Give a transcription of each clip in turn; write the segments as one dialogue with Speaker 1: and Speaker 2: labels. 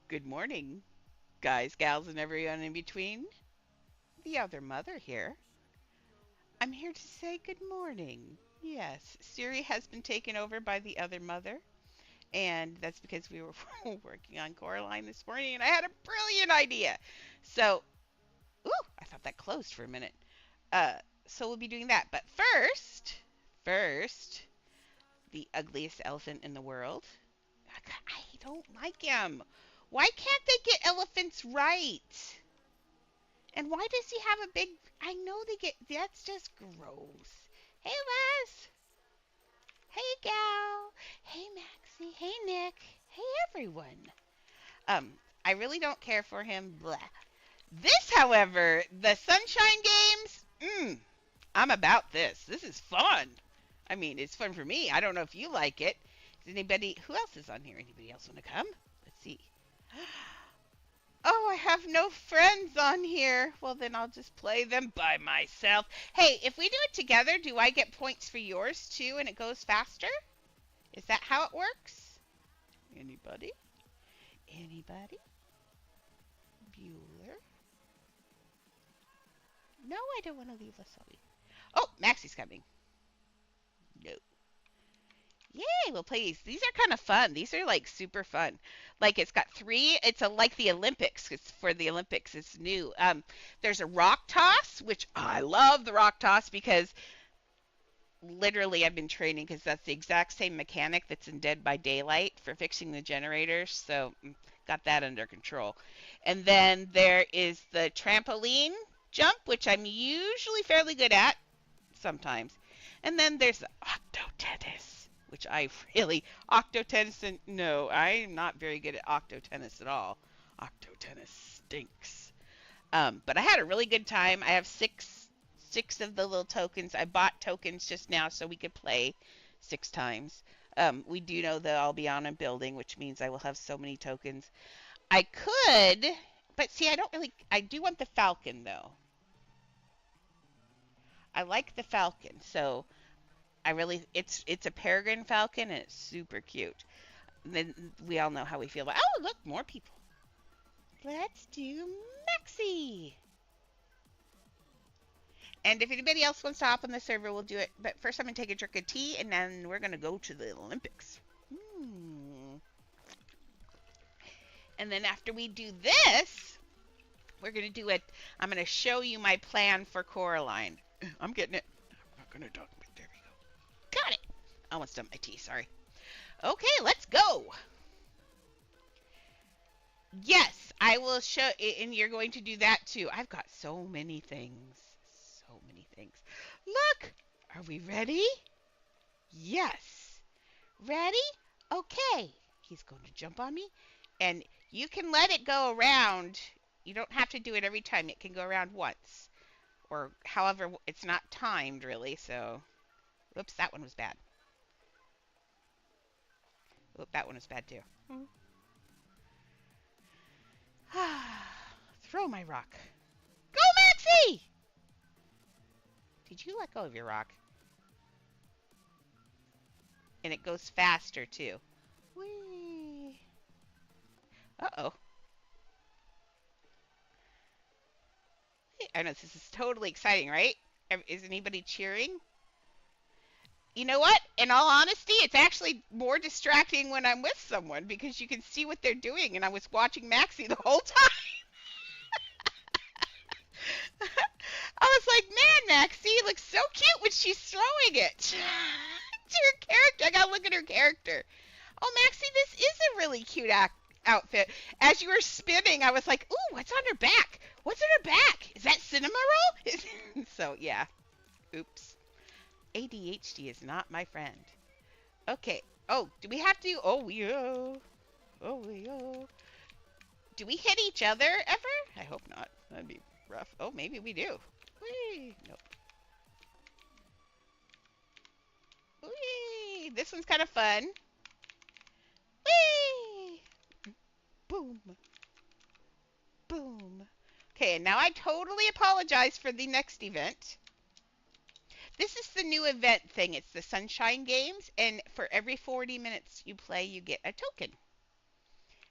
Speaker 1: Good morning, guys, gals, and everyone in between. The other mother here. I'm here to say good morning. Yes, Siri has been taken over by the other mother, and that's because we were working on Coraline this morning, and I had a brilliant idea. So, ooh, I thought that closed for a minute. Uh, so we'll be doing that. But first, the ugliest elephant in the world. I don't like him. Why can't they get elephants right? And why does he have a big? I know they get. That's just gross. Hey, Les. Hey, Gal. Hey, Maxie. Hey, Nick. Hey, everyone. I really don't care for him. Blah. This, however, the Sunshine Games. I'm about this. This is fun. I mean, it's fun for me. I don't know if you like it. Is anybody? Who else is on here? Anybody else want to come? Let's see. Oh, I have no friends on here. Well, then I'll just play them by myself. Hey, if we do it together, do I get points for yours too and it goes faster? Is that how it works? Anybody? Anybody? Bueller? No, I don't want to leave Lasabi. Oh, Maxie's coming. No. Yay, we'll play these. These are kind of fun. These are like super fun. Like it's got three. It's a like the Olympics. It's for the Olympics. It's new. There's a rock toss, which I love the rock toss because literally I've been training because that's the exact same mechanic that's in Dead by Daylight for fixing the generators. So got that under control. And then there is the trampoline jump, which I'm usually fairly good at sometimes. And then there's the octo tennis, which I really octo tennis. No, I'm not very good at octo tennis at all. Octo tennis stinks. But I had a really good time. I have six of the little tokens. I bought tokens just now so we could play 6 times. We do know that I'll be on a building, which means I will have so many tokens. I could, but see, I don't really. I do want the falcon though. I like the falcon, so I really. It's a peregrine falcon and it's super cute. And then we all know how we feel about. Oh, look, more people. Let's do Maxie. And if anybody else wants to hop on the server, we'll do it. But first, I'm going to take a drink of tea, and then we're going to go to the Olympics. And then after we do this, we're going to do it. I'm going to show you my plan for Coraline. I'm getting it. I'm not going to talk. There we go. Got it. I almost dumped my tea. Sorry. Okay, let's go. Yes, I will show, and you're going to do that too. I've got so many things. So many things. Look! Are we ready? Yes. Ready? Okay. He's going to jump on me. And you can let it go around. You don't have to do it every time. It can go around once. Or however, it's not timed really, so. Oops, that one was bad. Oop, that one was bad too. Throw my rock. Go, Maxie! Did you let go of your rock? And it goes faster, too. Whee! Uh-oh. I know this is totally exciting, right? Is anybody cheering? You know what? In all honesty, it's actually more distracting when I'm with someone because you can see what they're doing, and I was watching Maxie the whole time. I was like, man, Maxie looks so cute when she's throwing it to her character. I gotta look at her character. Oh, Maxie, this is a really cute outfit. As you were spinning, I was like, ooh, what's on her back? What's on her back? Is that cinema roll? So, yeah. Oops. ADHD is not my friend. Okay. Oh, do we have to? Oh, yeah. Oh, yeah. Do we hit each other ever? I hope not. That'd be rough. Oh, maybe we do. Whee! Nope. Whee! This one's kind of fun. Whee! Boom. Boom. Okay, and now I totally apologize for the next event. This is the new event thing. It's the Sunshine Games, and for every 40 minutes you play, you get a token.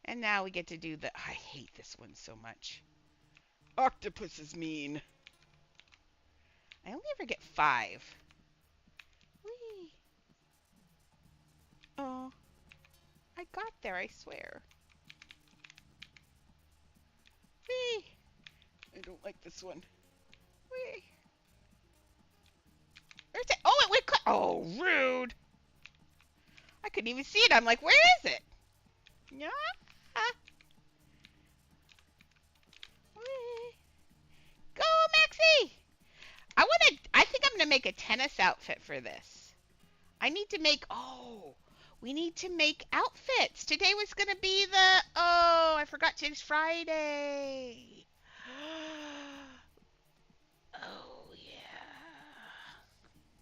Speaker 1: And now we get to do the. I hate this one so much. Octopus is mean. I only ever get 5. Whee! Oh, I got there, I swear. Whee! I don't like this one. Whee! Where's it? Oh, it went. Oh, rude! I couldn't even see it. I'm like, where is it? Yeah. Whee! Go, Maxie! I think I'm gonna make a tennis outfit for this. I need to make. Oh, we need to make outfits. Today was gonna be the. Oh, I forgot today's Friday. Oh yeah.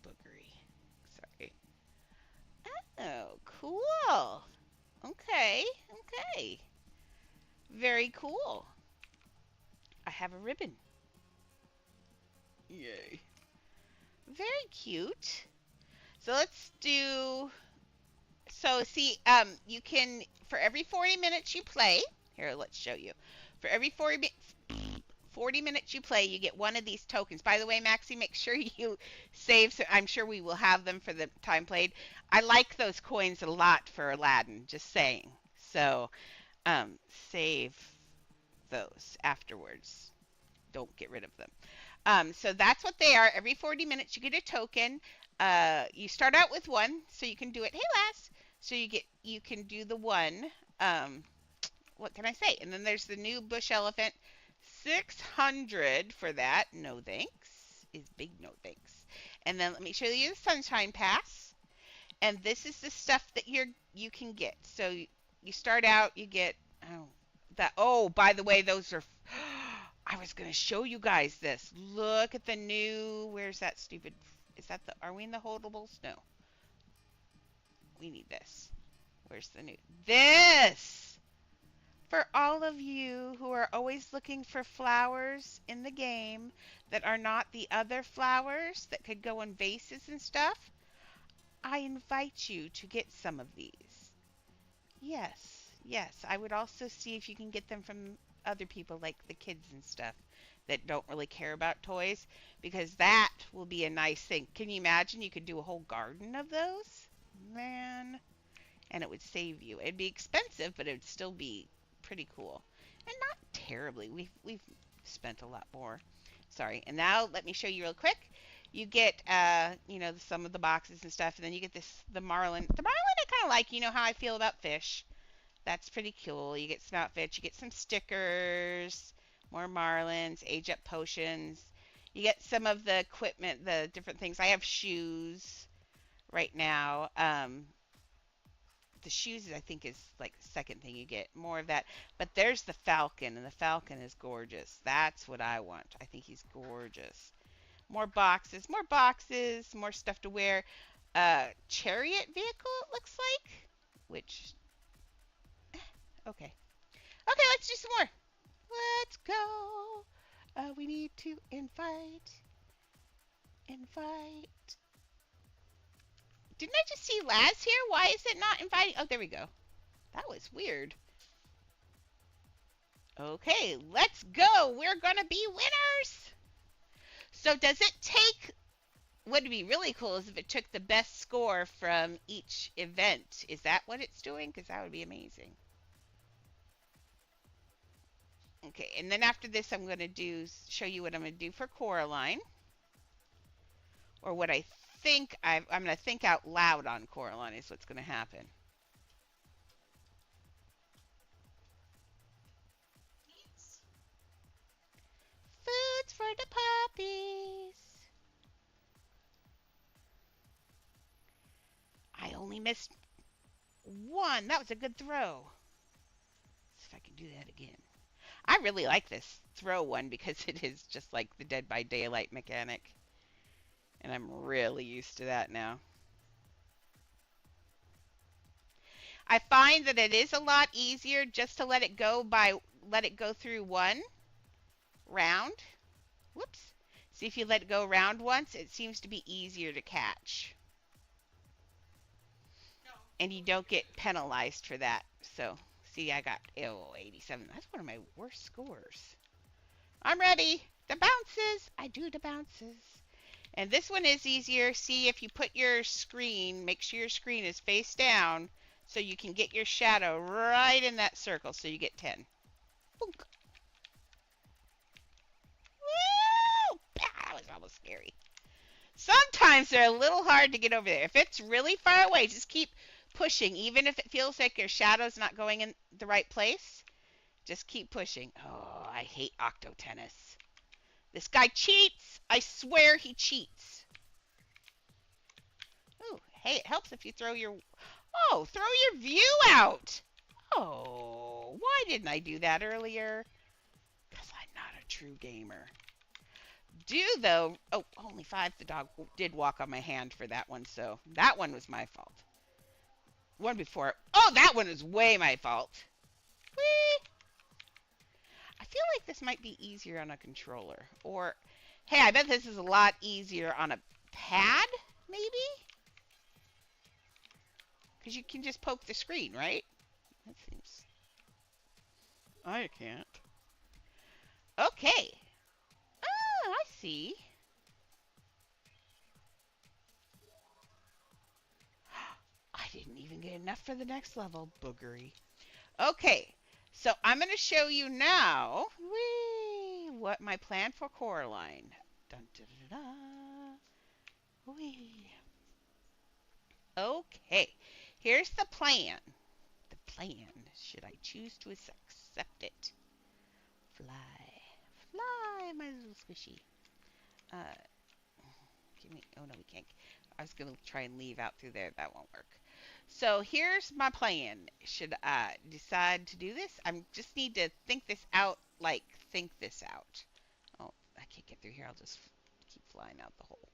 Speaker 1: Boogery. Sorry. Oh, cool. Okay. Okay. Very cool. I have a ribbon. Yay. Very cute. So let's do. So see, you can for every 40 minutes you play. Here, let's show you. For every 40 minutes you play, you get one of these tokens. By the way, Maxie, make sure you save. So I'm sure we will have them for the time played. I like those coins a lot for Aladdin. Just saying. So, save those afterwards. Don't get rid of them. So that's what they are. Every 40 minutes you get a token. You start out with one, so you can do it. Hey, lass. So you can do the one. What can I say? And then there's the new bush elephant. 600 for that. No thanks. Is big no thanks. And then let me show you the sunshine pass. And this is the stuff that you can get. So you start out, you get that. Oh, by the way, those are. I was gonna show you guys this. Look at the new. Where's that stupid? Is that the? Are we in the holdables? No. We need this. Where's the new? This for all of you who are always looking for flowers in the game that are not the other flowers that could go in vases and stuff. I invite you to get some of these. Yes, yes. I would also see if you can get them from other people like the kids and stuff that don't really care about toys, because that will be a nice thing. Can you imagine you could do a whole garden of those? Man, and it would save you. It'd be expensive, but it would still be pretty cool. And not terribly. We've spent a lot more. Sorry. And now let me show you real quick. You get some of the boxes and stuff, and then you get the marlin. The marlin I kind of like. You know how I feel about fish. That's pretty cool. You get some outfits. You get some stickers, more marlins, age up potions. You get some of the equipment, the different things. I have shoes right now. The shoes, I think, is like the second thing you get. More of that. But there's the falcon, and the falcon is gorgeous. That's what I want. I think he's gorgeous. More boxes, more stuff to wear. Chariot vehicle, it looks like. Which, okay. Okay, let's do some more. Let's go. We need to invite. Didn't I just see Laz here? Why is it not inviting? Oh, there we go. That was weird. Okay, let's go. We're going to be winners. So does it take... What would be really cool is if it took the best score from each event. Is that what it's doing? Because that would be amazing. Okay, and then after this, I'm going to show you what I'm going to do for Coraline. Or what I think I'm going to think out loud on Coraline is what's going to happen. Foods for the puppies. I only missed one. That was a good throw. Let's see if I can do that again. I really like this throw one because it is just like the Dead by Daylight mechanic. And I'm really used to that now. I find that it is a lot easier just to let it go through one round. Whoops. See, if you let it go around once, it seems to be easier to catch. And you don't get penalized for that. So, See, I got 87. That's one of my worst scores. I'm ready. The bounces. I do the bounces. And this one is easier. See, if you put your screen, make sure your screen is face down so you can get your shadow right in that circle so you get 10. Boonk. Woo! That was almost scary. Sometimes they're a little hard to get over there. If it's really far away, just keep pushing. Even if it feels like your shadow's not going in the right place, just keep pushing. Oh, I hate octo tennis. This guy cheats. I swear he cheats. Ooh, hey, it helps if you throw your... Oh, throw your view out. Oh, why didn't I do that earlier? Because I'm not a true gamer. Though... Oh, only 5. The dog did walk on my hand for that one, so that one was my fault. One before... Oh, that one was way my fault. Whee! I feel like this might be easier on a controller. Or, hey, I bet this is a lot easier on a pad, maybe? Because you can just poke the screen, right? That seems... I can't. Okay. Oh, I see. I didn't even get enough for the next level, boogery. Okay, so I'm going to show you now what my plan for Coraline. Dun, dun, dun, dun. Wee. Okay, here's the plan. The plan, should I choose to accept it? Fly. Fly, my little squishy. Give me, oh no, we can't. I was going to try and leave out through there. That won't work. So here's my plan. Should I decide to do this? I just need to think this out, like think this out. Oh, I can't get through here. I'll just keep flying out the hole.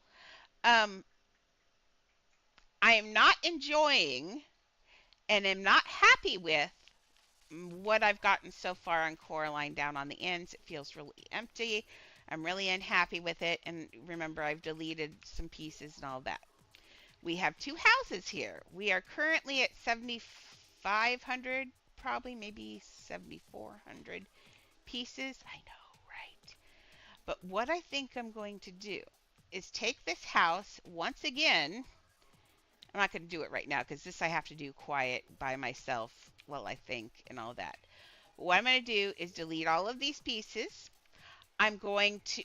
Speaker 1: I am not enjoying and am not happy with what I've gotten so far on Coraline down on the ends. It feels really empty. I'm really unhappy with it. And remember, I've deleted some pieces and all that. We have 2 houses here. We are currently at 7,500, probably maybe 7,400 pieces. I know, right? But what I think I'm going to do is take this house once again. I'm not going to do it right now because this I have to do quiet by myself while I think and all that. What I'm going to do is delete all of these pieces. I'm going to...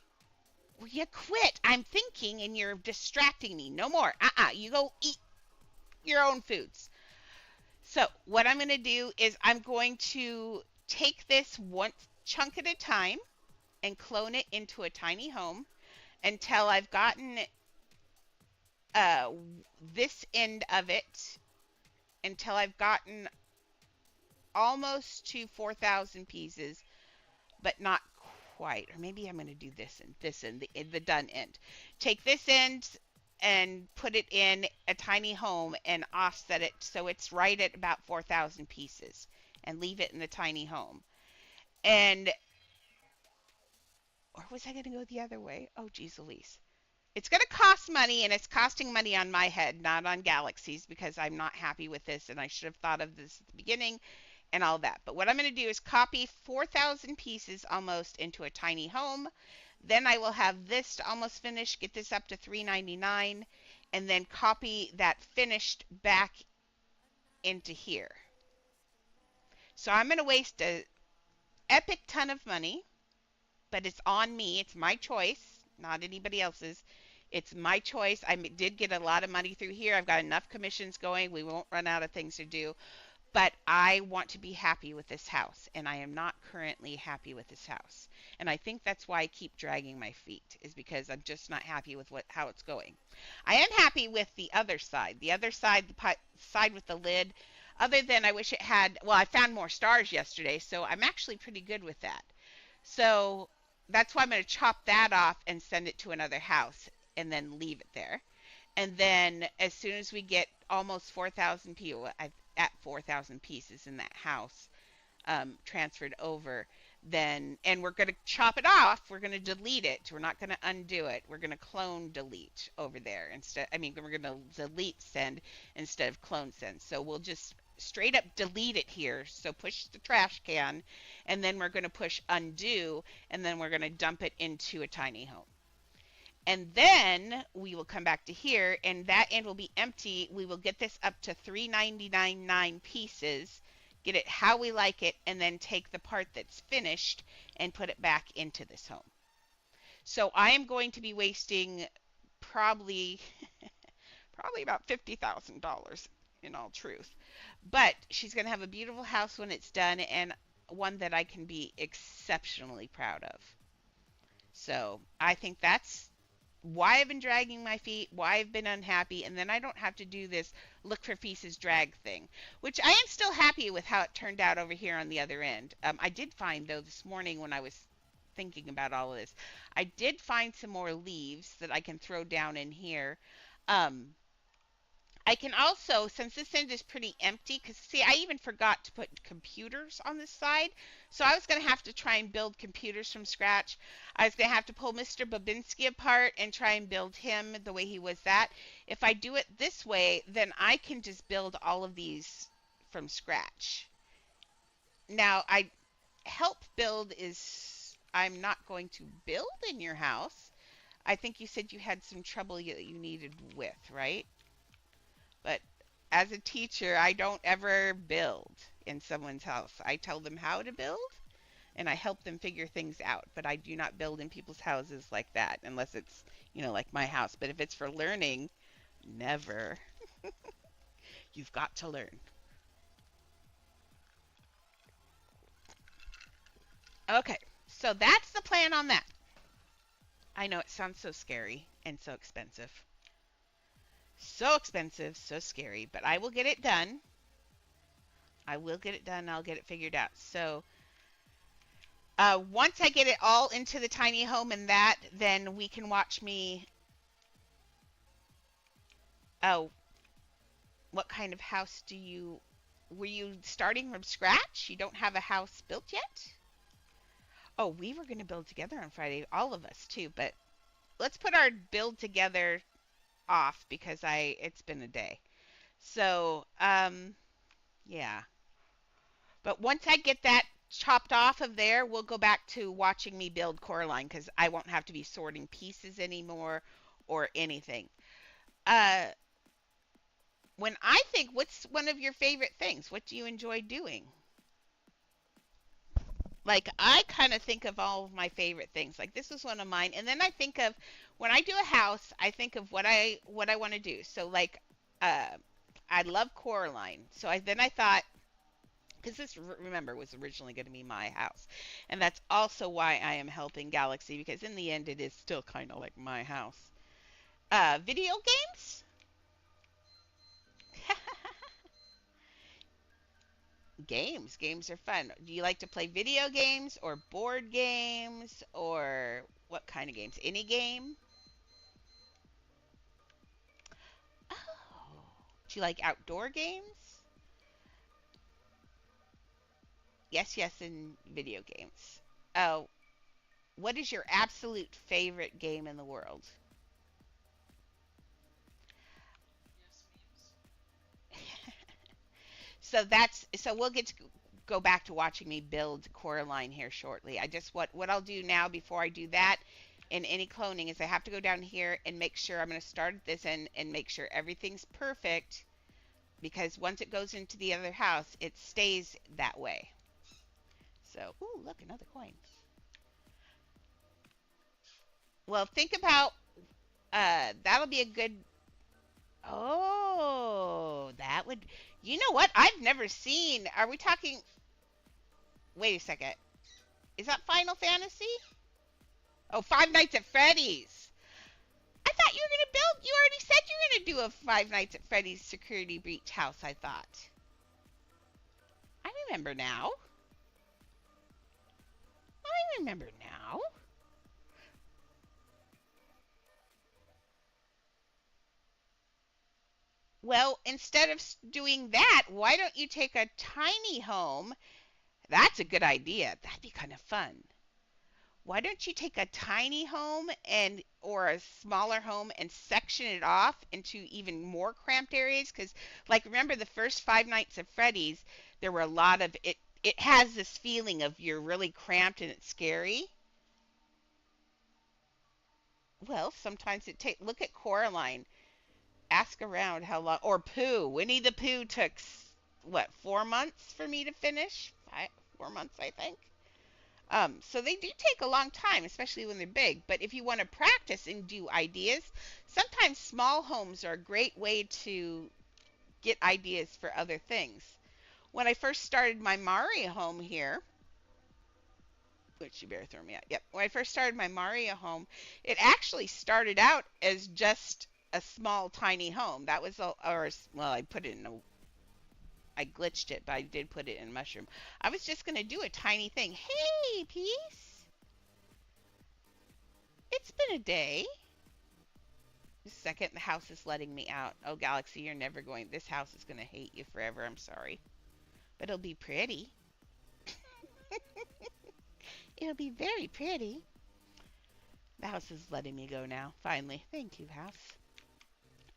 Speaker 1: Will you quit? I'm thinking and you're distracting me. No more. You go eat your own foods. So what I'm going to do is I'm going to take this one chunk at a time and clone it into a tiny home until I've gotten this end of it, until I've gotten almost to 4,000 pieces, but not quite. Or maybe I'm going to do this end, the done end. Take this end and put it in a tiny home and offset it so it's right at about 4,000 pieces and leave it in the tiny home. And, or was I going to go the other way? Oh, geez Louise. It's going to cost money, and it's costing money on my head, not on Galaxy's, because I'm not happy with this, and I should have thought of this at the beginning and all that. But what I'm going to do is copy 4,000 pieces almost into a tiny home. Then I will have this to almost finish, get this up to $3.99, and then copy that finished back into here. So I'm going to waste an epic ton of money, but it's on me. It's my choice, not anybody else's. It's my choice. I did get a lot of money through here. I've got enough commissions going. We won't run out of things to do. But I want to be happy with this house, and I am not currently happy with this house. And I think that's why I keep dragging my feet, is because I'm just not happy with how it's going. I am happy with the other side. The other side, the side with the lid, other than I wish it had, well, I found more stars yesterday, so I'm actually pretty good with that. So that's why I'm going to chop that off and send it to another house and then leave it there. And then as soon as we get almost 4,000 people, at 4,000 pieces in that house transferred over, then, and we're going to chop it off. We're going to delete it. We're not going to undo it. We're going to clone delete over there instead. I mean, we're going to delete send instead of clone send. So we'll just straight up delete it here. So push the trash can, and then we're going to push undo, and then we're going to dump it into a tiny home. And then we will come back to here, and that end will be empty. We will get this up to 399.9 pieces, get it how we like it, and then take the part that's finished and put it back into this home. So I am going to be wasting probably probably about $50,000 in all truth. But she's going to have a beautiful house when it's done, and one that I can be exceptionally proud of. So I think that's why I've been dragging my feet, why I've been unhappy, and then I don't have to do this look for pieces drag thing, which I am still happy with how it turned out over here on the other end. I did find, though, this morning when I was thinking about all of this, I did find some more leaves that I can throw down in here. Um, I can also, since this end is pretty empty, because see, I even forgot to put computers on this side. So I was going to have to try and build computers from scratch. I was going to have to pull Mr. Babinski apart and try and build him the way he was that. If I do it this way, then I can just build all of these from scratch. Now, I help build is, I'm not going to build in your house. I think you said you had some trouble you needed with, right? But as a teacher, I don't ever build in someone's house. I tell them how to build and I help them figure things out. But I do not build in people's houses like that unless it's, like my house. But if it's for learning, never. You've got to learn. Okay, so that's the plan on that. I know it sounds so scary and so expensive. So expensive, so scary, but I will get it done. I will get it done. I'll get it figured out. So once I get it all into the tiny home and that, then we can watch me. Oh, what kind of house were you starting from scratch? You don't have a house built yet? Oh, we were going to build together on Friday, all of us too, but let's put our build together off because it's been a day. So, yeah. But once I get that chopped off of there, we'll go back to watching me build Coraline because I won't have to be sorting pieces anymore or anything. When I think, what's one of your favorite things? What do you enjoy doing? Like, I kind of think of all of my favorite things. Like, this is one of mine. And then I think of, when I do a house, I think of what I want to do. So, like, I love Coraline. So then I thought, because this, remember, was originally going to be my house. And that's also why I am helping Galaxy, because in the end, it is still kind of like my house. Video games? Games are fun. Do you like to play video games or board games or what kind of games? Any game? Oh. Do you like outdoor games? Yes, and video games. Oh, what is your absolute favorite game in the world? So we'll get to go back to watching me build Coraline here shortly. I just what I'll do now before I do that in any cloning is I have to go down here and make sure I'm going to start at this end and make sure everything's perfect, because once it goes into the other house, it stays that way. So, ooh, look, another coin. Well, think about that'll be a good. Oh, that would. You know what? I've never seen. Are we talking? Wait a second. Is that Final Fantasy? Oh, Five Nights at Freddy's. I thought you were going to build. You already said you were going to do a Five Nights at Freddy's security breach house, I thought. I remember now. I remember now. Well, instead of doing that, why don't you take a tiny home? That's a good idea. That'd be kind of fun. why don't you take a tiny home and or a smaller home and section it off into even more cramped areas? Because like remember the first Five Nights at Freddy's, there were a lot of it. It has this feeling of you're really cramped and it's scary. Well, sometimes it take. Look at Coraline. Ask around how long. Or Pooh. Winnie the Pooh took what 4 months for me to finish. 4 months, I think. So they do take a long time, especially when they're big. But if you want to practice and do ideas, sometimes small homes are a great way to get ideas for other things. When I first started my Mario home here, which you better throw me out. Yep. When I first started my Mario home, it actually started out as just a small, tiny home. That was, or well, I put it in a, I glitched it, but I did put it in mushroom. I was just gonna do a tiny thing. Hey, Peace. It's been a day. Just a second, the house is letting me out. Oh, Galaxy, you're never going. This house is gonna hate you forever. I'm sorry, but it'll be pretty. It'll be very pretty. The house is letting me go now. Finally. Thank you, house.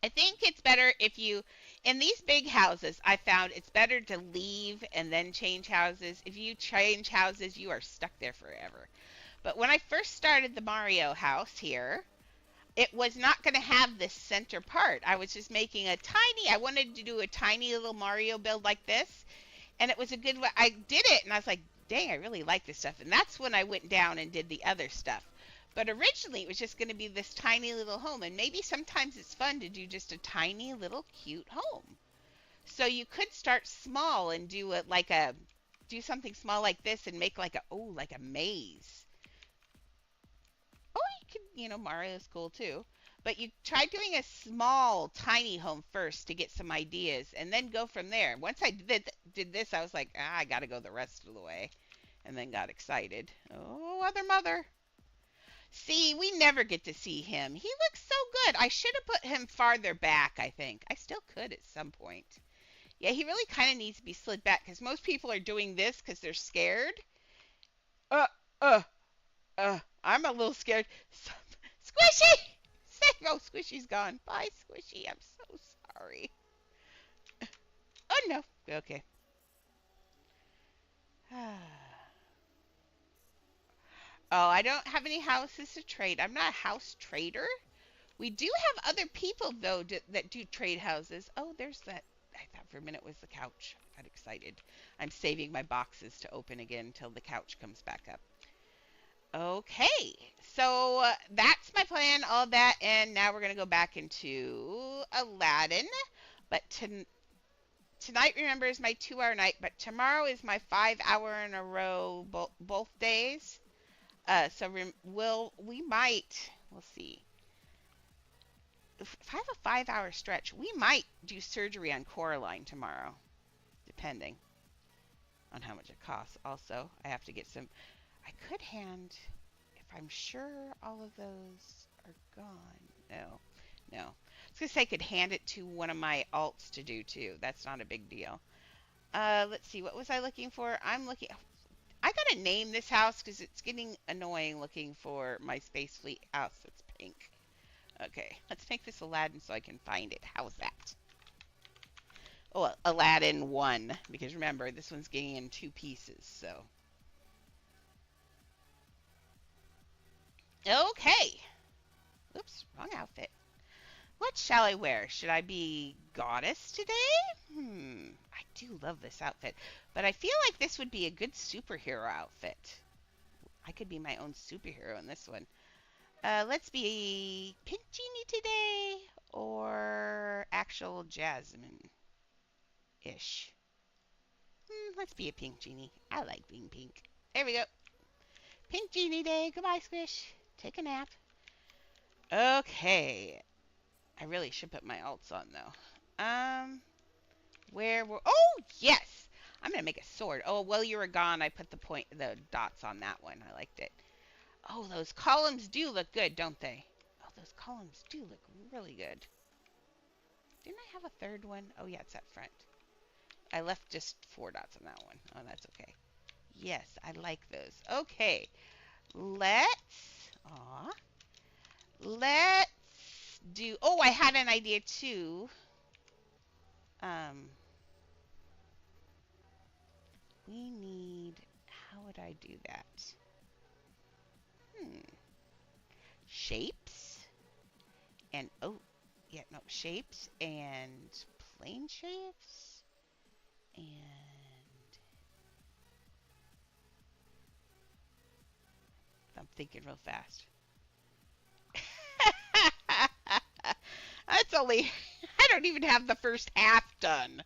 Speaker 1: I think it's better if you, in these big houses, I found it's better to leave and then change houses. If you change houses, you are stuck there forever. But when I first started the Mario house here, it was not going to have this center part. I was just making a tiny, I wanted to do a tiny little Mario build like this. And it was a good way. I did it and I was like, dang, I really like this stuff. And that's when I went down and did the other stuff. But originally it was just going to be this tiny little home. And maybe sometimes it's fun to do just a tiny little cute home. So you could start small and do it like a, do something small like this and make like a, oh, like a maze. Oh, you can, Mario's cool too. But you try doing a small, tiny home first to get some ideas, and then go from there. Once I did this, I was like, I got to go the rest of the way, and then got excited. Oh, other mother. See, we never get to see him. He looks so good. I should have put him farther back, I think. I still could at some point. Yeah, he really kind of needs to be slid back, because most people are doing this because they're scared. Uh, uh, I'm a little scared. Squishy! Oh, Squishy's gone. Bye, Squishy. I'm so sorry. Oh, no. Okay. Oh, I don't have any houses to trade. I'm not a house trader. We do have other people, though, that do trade houses. Oh, there's that. I thought for a minute it was the couch. I got excited. I'm saving my boxes to open again until the couch comes back up. Okay, so that's my plan, all that, and now we're going to go back into Aladdin. But tonight, remember, is my 2-hour night, but tomorrow is my 5-hour in a row, both days. So we might, we'll see. If I have a 5-hour stretch, we might do surgery on Coraline tomorrow, depending on how much it costs. Also, I have to get some. I could hand, if I'm sure all of those are gone. No, no. I was going to say I could hand it to one of my alts to do too. That's not a big deal. Let's see. What was I looking for? I'm looking. I got to name this house because it's getting annoying looking for my Space Fleet house that's pink. Okay, let's make this Aladdin so I can find it. How's that? Oh, Aladdin 1. Because remember, this one's getting in 2 pieces, so. Okay. Oops, wrong outfit. What shall I wear? Should I be goddess today? I do love this outfit. But I feel like this would be a good superhero outfit. I could be my own superhero in this one. Let's be Pink Genie today or actual Jasmine-ish. Let's be a Pink Genie. I like being pink. There we go. Pink Genie Day. Goodbye, Squish. Take a nap. Okay. I really should put my alts on, though. Where were... Oh, yes! I'm going to make a sword. Oh, while you were gone, I put the dots on that one. I liked it. Oh, those columns do look good, don't they? Oh, those columns do look really good. Didn't I have a third one? Oh, yeah, it's up front. I left just 4 dots on that one. Oh, that's okay. Yes, I like those. Okay. Aw, let's do, oh, I had an idea too. Um, we need, how would I do that? Hmm, shapes and, oh, yeah, no, shapes and plane shapes and I'm thinking real fast. That's only, I don't even have the first half done.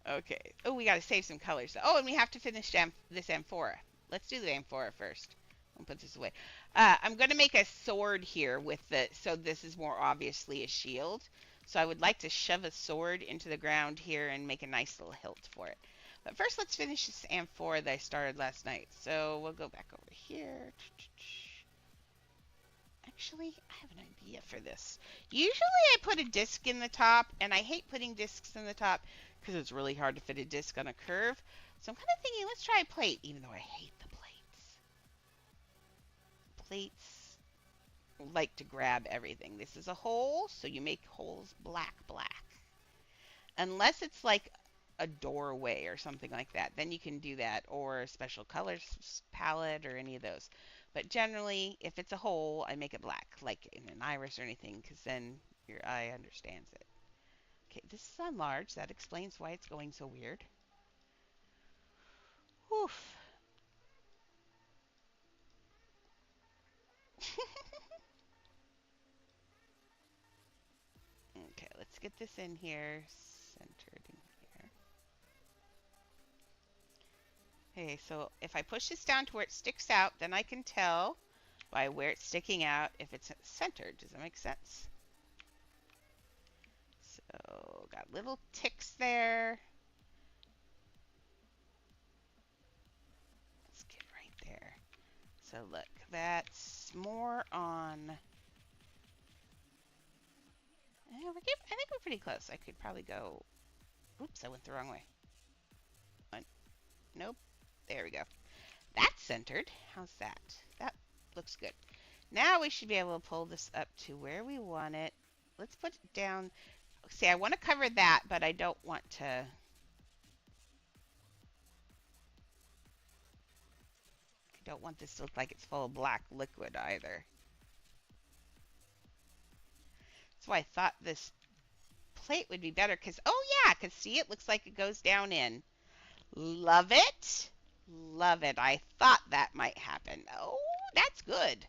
Speaker 1: Okay. Oh, we got to save some colors. Oh, and we have to finish this amphora. Let's do the amphora first. I'll put this away. I'm going to make a sword here with the, so this is more obviously a shield. So I would like to shove a sword into the ground here and make a nice little hilt for it. But first, let's finish this amphora that I started last night. So we'll go back over here. Actually, I have an idea for this. Usually I put a disc in the top, and I hate putting discs in the top because it's really hard to fit a disc on a curve. So I'm kind of thinking, let's try a plate, even though I hate the plates. Plates like to grab everything. This is a hole, so you make holes black, black. Unless it's like a doorway or something like that, then you can do that, or a special colors palette or any of those. But generally, if it's a hole, I make it black, like in an iris or anything, because then your eye understands it. Okay, this is on large. That explains why it's going so weird. Oof. Okay, let's get this in here, centered in here. Okay, so if I push this down to where it sticks out, then I can tell by where it's sticking out if it's centered. Does that make sense? So got little ticks there. Let's get right there. So look, that's more on. I think we're pretty close. I could probably go. Oops, I went the wrong way. One. Nope. There we go. That's centered. How's that? That looks good. Now we should be able to pull this up to where we want it. Let's put it down. See, I want to cover that, but I don't want to. I don't want this to look like it's full of black liquid either. That's why I thought this plate would be better because, oh yeah, because see, it looks like it goes down in. Love it. Love it. I thought that might happen. Oh, that's good.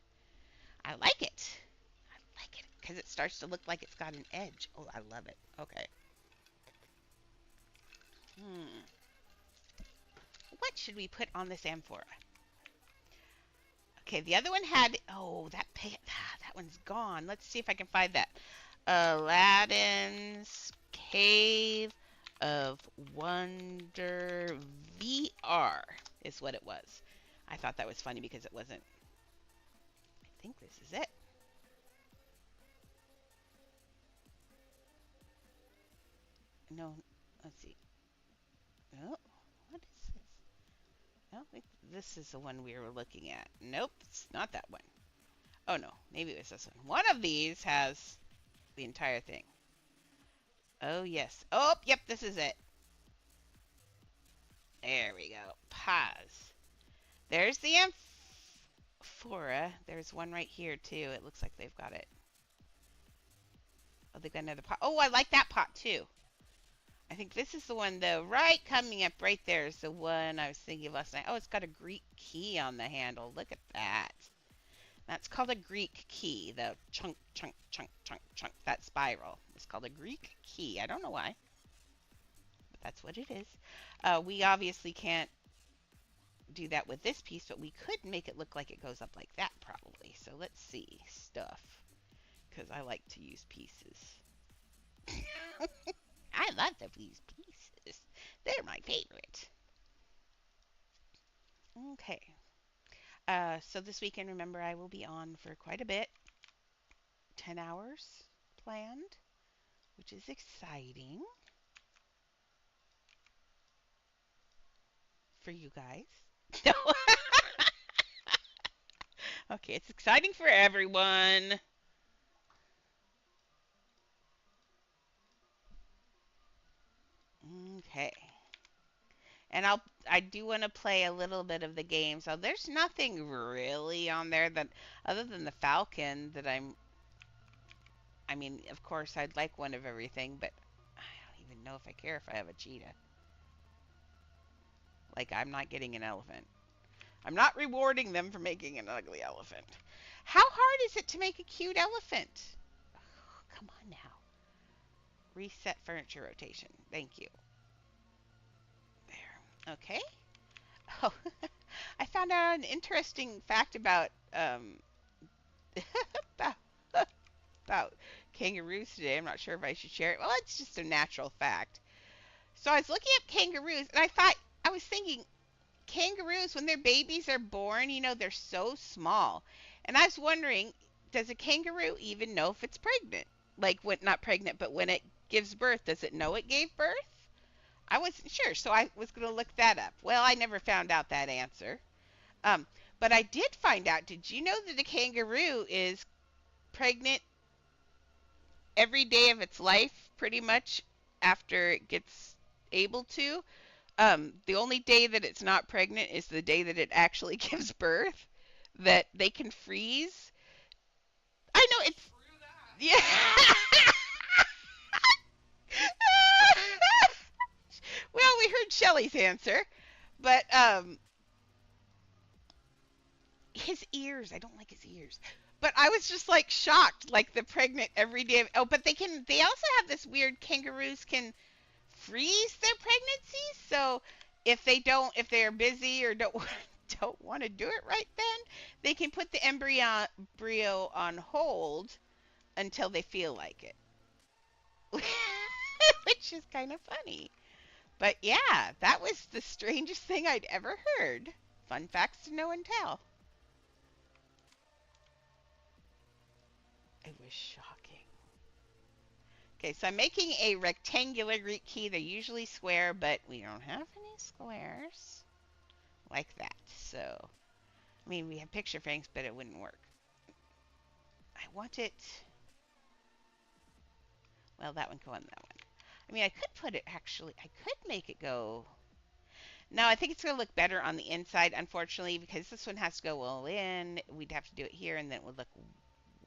Speaker 1: I like it. I like it because it starts to look like it's got an edge. Oh, I love it. Okay. Hmm. What should we put on this amphora? Okay, the other one had, oh, that one's gone. Let's see if I can find that. Aladdin's Cave of Wonder VR is what it was. I thought that was funny because it wasn't. I think this is it. No, let's see. Oh, what is this? Oh, this is the one we were looking at. Nope, it's not that one. Oh no, maybe it was this one. One of these has the entire thing. Oh yes. Oh, yep, this is it. There we go. Pause. There's the amphora. There's one right here too. It looks like they've got it. Oh, they've got another pot. Oh, I like that pot too. I think this is the one though. Right coming up right there is the one I was thinking of last night. Oh, it's got a Greek key on the handle. Look at that. That's called a Greek key. The chunk, chunk, chunk, chunk, chunk. That spiral. It's called a Greek key. I don't know why, but that's what it is. We obviously can't do that with this piece, but we could make it look like it goes up like that probably. So let's see. Stuff. Because I like to use pieces. I love to use pieces. They're my favorite. Okay. So this weekend, remember, I will be on for quite a bit. 10 hours planned, which is exciting for you guys. Okay, it's exciting for everyone. Okay. And I do want to play a little bit of the game. So there's nothing really on there that other than the Falcon that I mean, of course I'd like one of everything, but I don't even know if I care if I have a cheetah. Like I'm not getting an elephant. I'm not rewarding them for making an ugly elephant. How hard is it to make a cute elephant? Oh, come on now. Reset furniture rotation. Thank you. There. Okay. Oh, I found out an interesting fact about about kangaroos today. I'm not sure if I should share it. Well, it's just a natural fact. So I was looking up kangaroos, and I was thinking, kangaroos when their babies are born, they're so small, and I was wondering, does a kangaroo even know if it's pregnant? Like when not pregnant, but when it gives birth, does it know it gave birth? I wasn't sure, so I was going to look that up. Well, I never found out that answer. Um, but I did find out. Did you know that a kangaroo is pregnant every day of its life, pretty much after it gets able to? The only day that it's not pregnant is the day that it actually gives birth. That they can freeze. I know it's yeah. Well, we heard Shelly's answer, but his ears. I don't like his ears. But I was just like shocked, like the pregnant every day. Oh, but they can. They also have this weird. Kangaroos can freeze their pregnancies. So if they're busy or don't don't want to do it right then, they can put the embryo on hold until they feel like it, which is kind of funny. But yeah, that was the strangest thing I'd ever heard. Fun facts to know and tell. It was shocking. Okay, so I'm making a rectangular Greek key. They're usually square, but we don't have any squares like that. So, I mean, we have picture frames, but it wouldn't work. I want it. Well, that one go on that one. I mean, I could put it actually. I could make it go. No, I think it's going to look better on the inside, unfortunately, because this one has to go all in. We'd have to do it here, and then it would look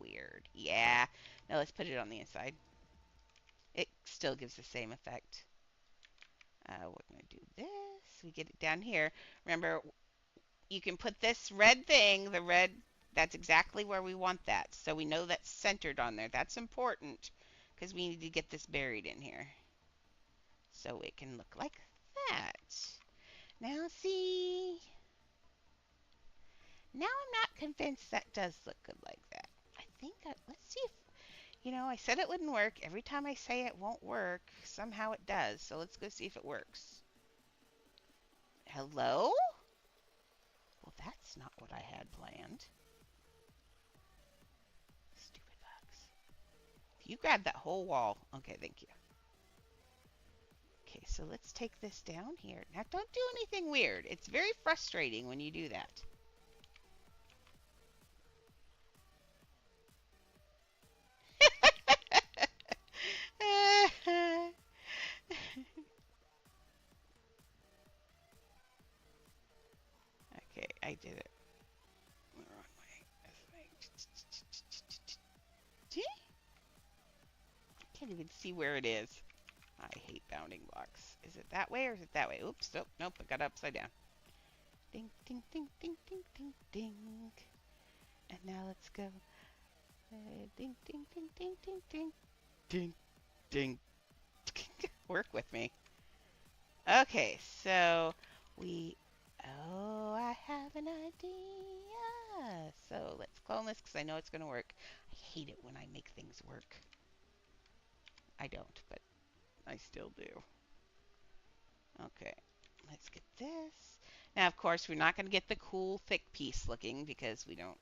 Speaker 1: weird. Yeah. No, let's put it on the inside. It still gives the same effect. We're going to do this. We get it down here. Remember, you can put this red thing, the red, that's exactly where we want that. So we know that's centered on there. That's important because we need to get this buried in here. So it can look like that. Now see, now I'm not convinced that does look good like that. I think that, let's see if, I said it wouldn't work. Every time I say it won't work, somehow it does. So let's go see if it works. Hello? Well, that's not what I had planned. Stupid bugs. If you grab that whole wall. Okay, thank you. Okay, so let's take this down here. Now, don't do anything weird. It's very frustrating when you do that. Okay, I did it the wrong way. See? Can't even see where it is. I hate bounding blocks. Is it that way or is it that way? Oops, nope, I got it upside down. Ding, ding, ding, ding, ding, ding, ding. And now let's go. Ding, ding, ding, ding, ding, ding. Ding, ding. Work with me. Okay, so we. Oh, I have an idea. So let's clone this because I know it's going to work. I hate it when I make things work. I don't, but I still do. Okay, let's get this. Now, of course, we're not going to get the cool thick piece looking because we don't.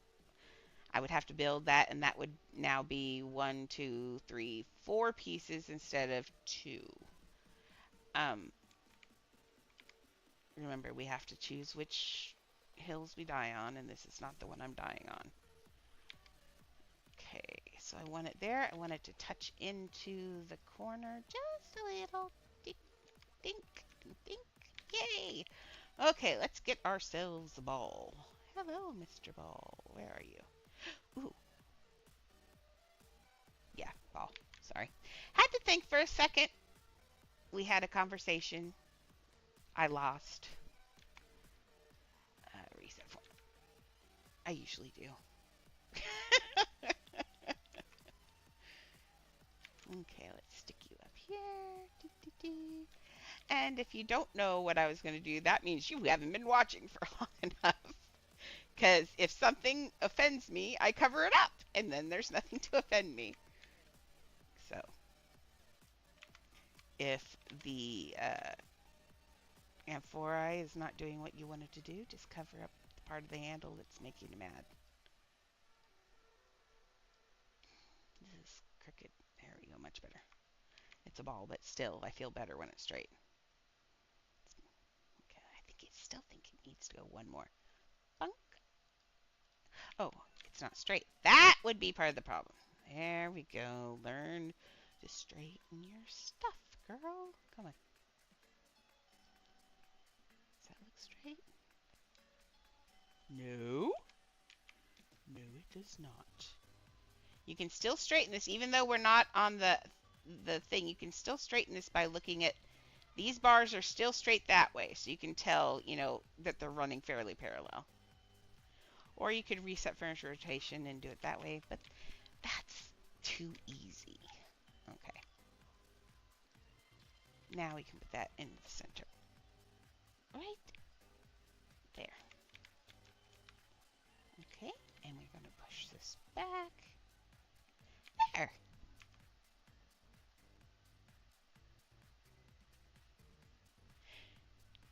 Speaker 1: I would have to build that, and that would now be 1, 2, 3, 4 pieces instead of 2. Um, remember, we have to choose which hills we die on, and this is not the one I'm dying on. Okay, so I want it there. I want it to touch into the corner just a little. Dink, dink, dink. Yay! Okay, let's get ourselves a ball. Hello, Mr. Ball. Where are you? Ooh, yeah, ball. Sorry. Had to think for a second. We had a conversation. I lost. Reset form. I usually do. Okay, let's stick you up here. Dee, dee, dee. And if you don't know what I was going to do, that means you haven't been watching for long enough. Because if something offends me, I cover it up, and then there's nothing to offend me. So, if the amphora is not doing what you wanted to do, just cover up the part of the handle that's making you mad. This is crooked. There we go, much better. It's a ball, but still, I feel better when it's straight. Okay, still think it needs to go one more. Bunk. Oh, it's not straight. That would be part of the problem. There we go. Learn to straighten your stuff, girl. Come on. Does that look straight? No. No, it does not. You can still straighten this, even though we're not on the thing. You can still straighten this by looking at these bars are still straight that way, so you can tell, that they're running fairly parallel. Or you could reset furniture rotation and do it that way, but that's too easy. Okay. Now we can put that in the center. Right there. Okay, and we're going to push this back. There.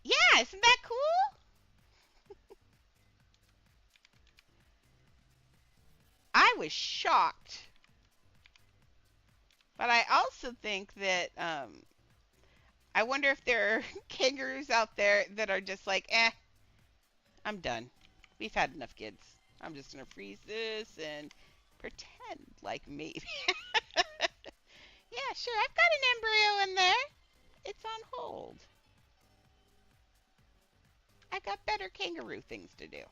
Speaker 1: Yeah, isn't that cool? I was shocked. But I also think that I wonder if there are kangaroos out there that are just like, I'm done. We've had enough kids. I'm just going to freeze this and pretend like maybe. Yeah, sure, I've got an embryo in there. It's on hold. I got better kangaroo things to do.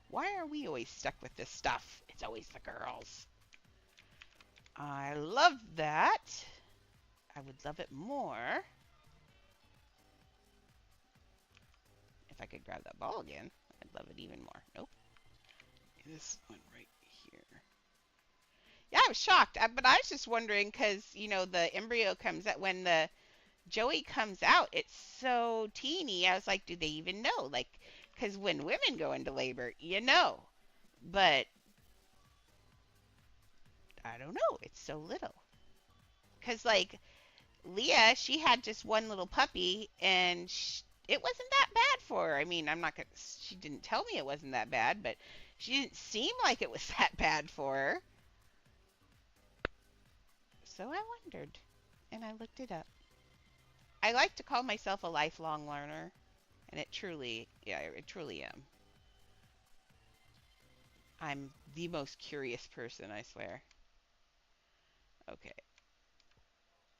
Speaker 1: Why are we always stuck with this stuff? It's always the girls. I love that. I would love it more if I could grab that ball again. I'd love it even more. Nope. This one right here. Yeah, I was shocked. But I was just wondering because, the embryo comes out when the Joey comes out. It's so teeny. I was like, do they even know? Like, because when women go into labor, But I don't know. It's so little. Because, like, Leah, she had just one little puppy, and it wasn't that bad for her. I mean, I'm not gonna. She didn't tell me it wasn't that bad, but she didn't seem like it was that bad for her. So I wondered, and I looked it up. I like to call myself a lifelong learner, and it truly am. I'm the most curious person, I swear. Okay,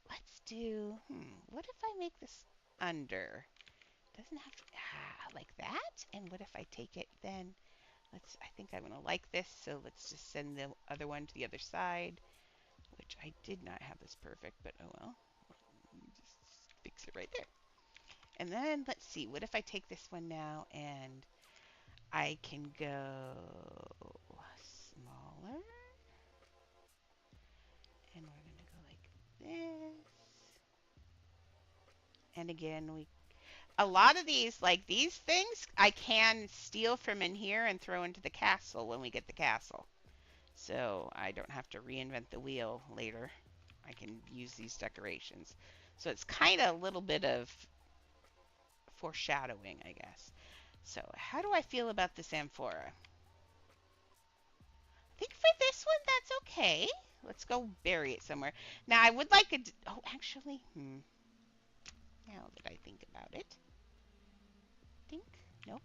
Speaker 1: let's do. What if I make this under? Doesn't have to like that. And what if I take it then? I think I'm gonna like this, so let's just send the other one to the other side, which I did not have this perfect, but oh well. Just fix it right there. And then let's see, what if I take this one now and I can go smaller, and we're gonna go like this. And again, a lot of these, like these things, I can steal from in here and throw into the castle when we get the castle. So I don't have to reinvent the wheel later. I can use these decorations. So it's kind of a little bit of foreshadowing, I guess. So how do I feel about this amphora? I think for this one, that's okay. Let's go bury it somewhere. Now, I would like it. Oh, actually, now that I think about it. Think? Nope.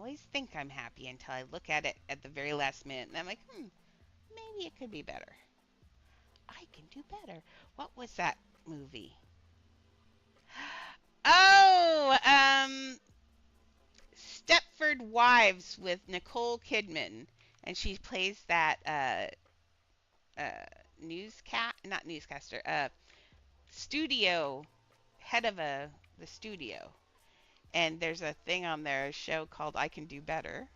Speaker 1: always think I'm happy until I look at it at the very last minute, and I'm like, maybe it could be better. I can do better. What was that movie? Oh, Stepford Wives with Nicole Kidman, and she plays that not newscaster, studio head of the studio. And there's a thing on there, a show called I Can Do Better.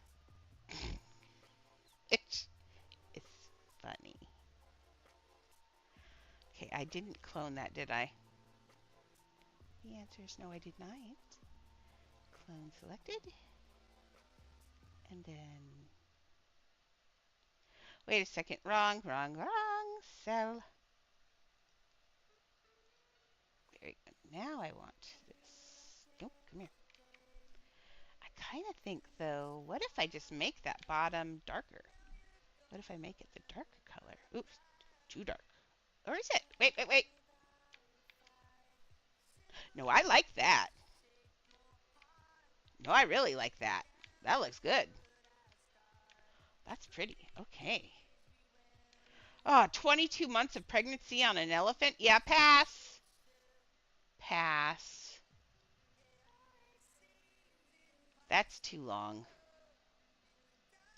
Speaker 1: It's funny. Okay, I didn't clone that, did I? The answer is no, I did not. Clone selected. And then, wait a second, wrong, cell. There you go. Now I want this. Nope, come here. I kind of think, though, what if I just make that bottom darker? What if I make it the darker color? Oops, too dark. Or is it? Wait. No, I like that. No, I really like that. That looks good. That's pretty. Okay. Oh, 22 months of pregnancy on an elephant? Yeah, pass. Pass. That's too long.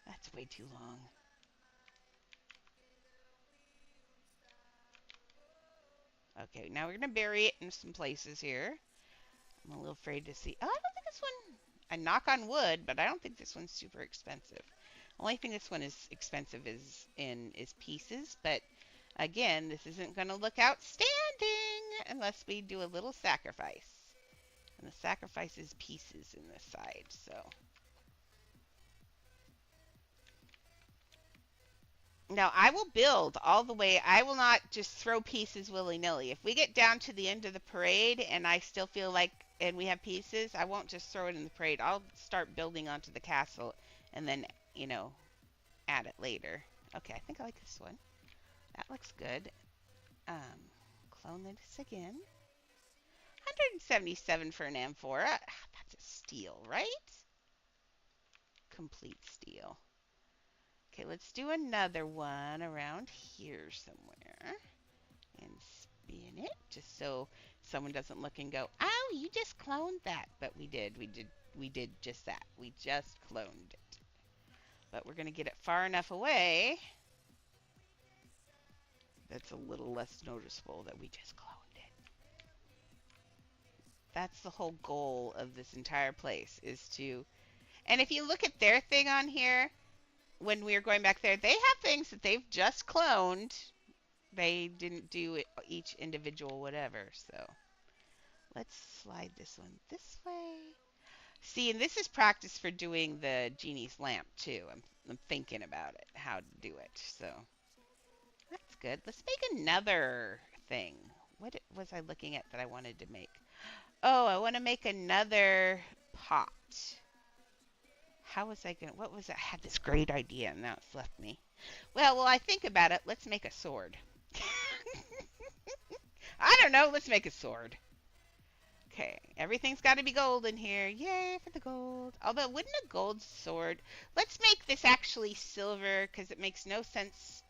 Speaker 1: That's way too long. Okay, now we're going to bury it in some places here. I'm a little afraid to see. Oh, I don't think this one... I knock on wood, but I don't think this one's super expensive. Only thing this one is expensive is pieces, but again, this isn't going to look outstanding unless we do a little sacrifice. And the sacrifice is pieces in this side, so... Now, I will build all the way. I will not just throw pieces willy-nilly. If we get down to the end of the parade and I still feel like, and we have pieces, I won't just throw it in the parade. I'll start building onto the castle and then, add it later. Okay, I think I like this one. That looks good. Clone this again. 177 for an amphora. That's a steal, right? Complete steal. Okay, let's do another one around here somewhere. And spin it, just so someone doesn't look and go, oh, you just cloned that. But we did just that. We just cloned it. But we're going to get it far enough away that's a little less noticeable that we just cloned it. That's the whole goal of this entire place, is to... And if you look at their thing on here, when we were going back there, they have things that they've just cloned. They didn't do it, each individual whatever, so... Let's slide this one this way. See, and this is practice for doing the genie's lamp, too. I'm thinking about it, how to do it, so... That's good. Let's make another thing. What was I looking at that I wanted to make? Oh, I want to make another pot. How was I going to... What was it? I had this great idea, and now it's left me. Well, while I think about it, let's make a sword. I don't know. Let's make a sword. Okay, everything's got to be gold in here. Yay for the gold. Although, wouldn't a gold sword... Let's make this actually silver, because it makes no sense.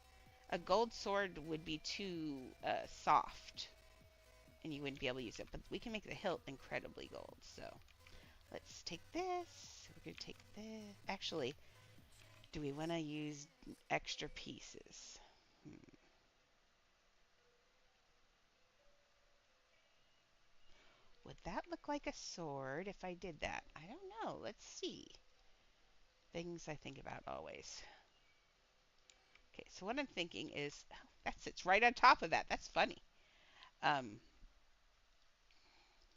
Speaker 1: A gold sword would be too soft, and you wouldn't be able to use it. But we can make the hilt incredibly gold, so... Let's take this. We're going to take this. Actually, do we want to use extra pieces? Would that look like a sword if I did that? I don't know. Let's see. Things I think about always. Okay, so what I'm thinking is, oh, that sits right on top of that. That's funny.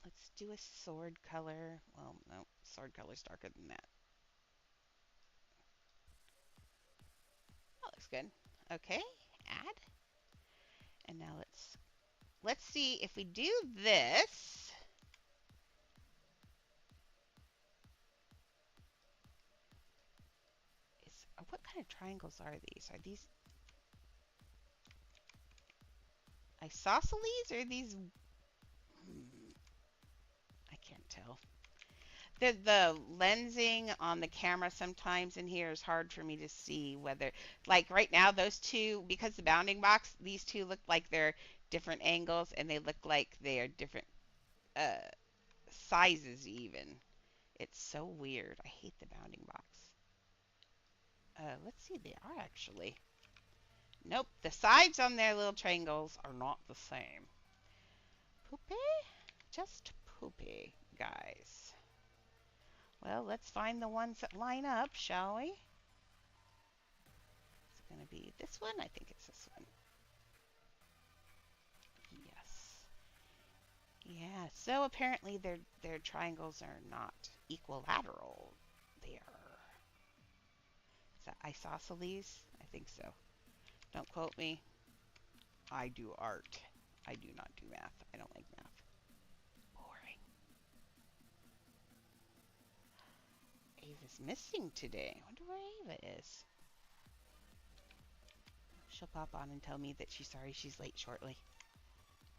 Speaker 1: Let's do a sword color. Well, no, sword color's darker than that. That looks good. Okay, add. And now let's see if we do this. What kind of triangles are these? Are these isosceles or are these... I can't tell. The lensing on the camera sometimes in here is hard for me to see whether, like right now, those two, because the bounding box, these two look like they're different angles and they look like they are different uh, sizes even. It's so weird. I hate the bounding box. Let's see, they are actually. Nope, the sides on their little triangles are not the same. Poopy? Just poopy, guys. Well, let's find the ones that line up, shall we? It's going to be this one. I think it's this one. Yes. Yeah, so apparently their triangles are not equilateral. They are. Is that isosceles? I think so. Don't quote me. I do art. I do not do math. I don't like math. Boring. Ava's missing today. I wonder where Ava is. She'll pop on and tell me that she's sorry she's late shortly.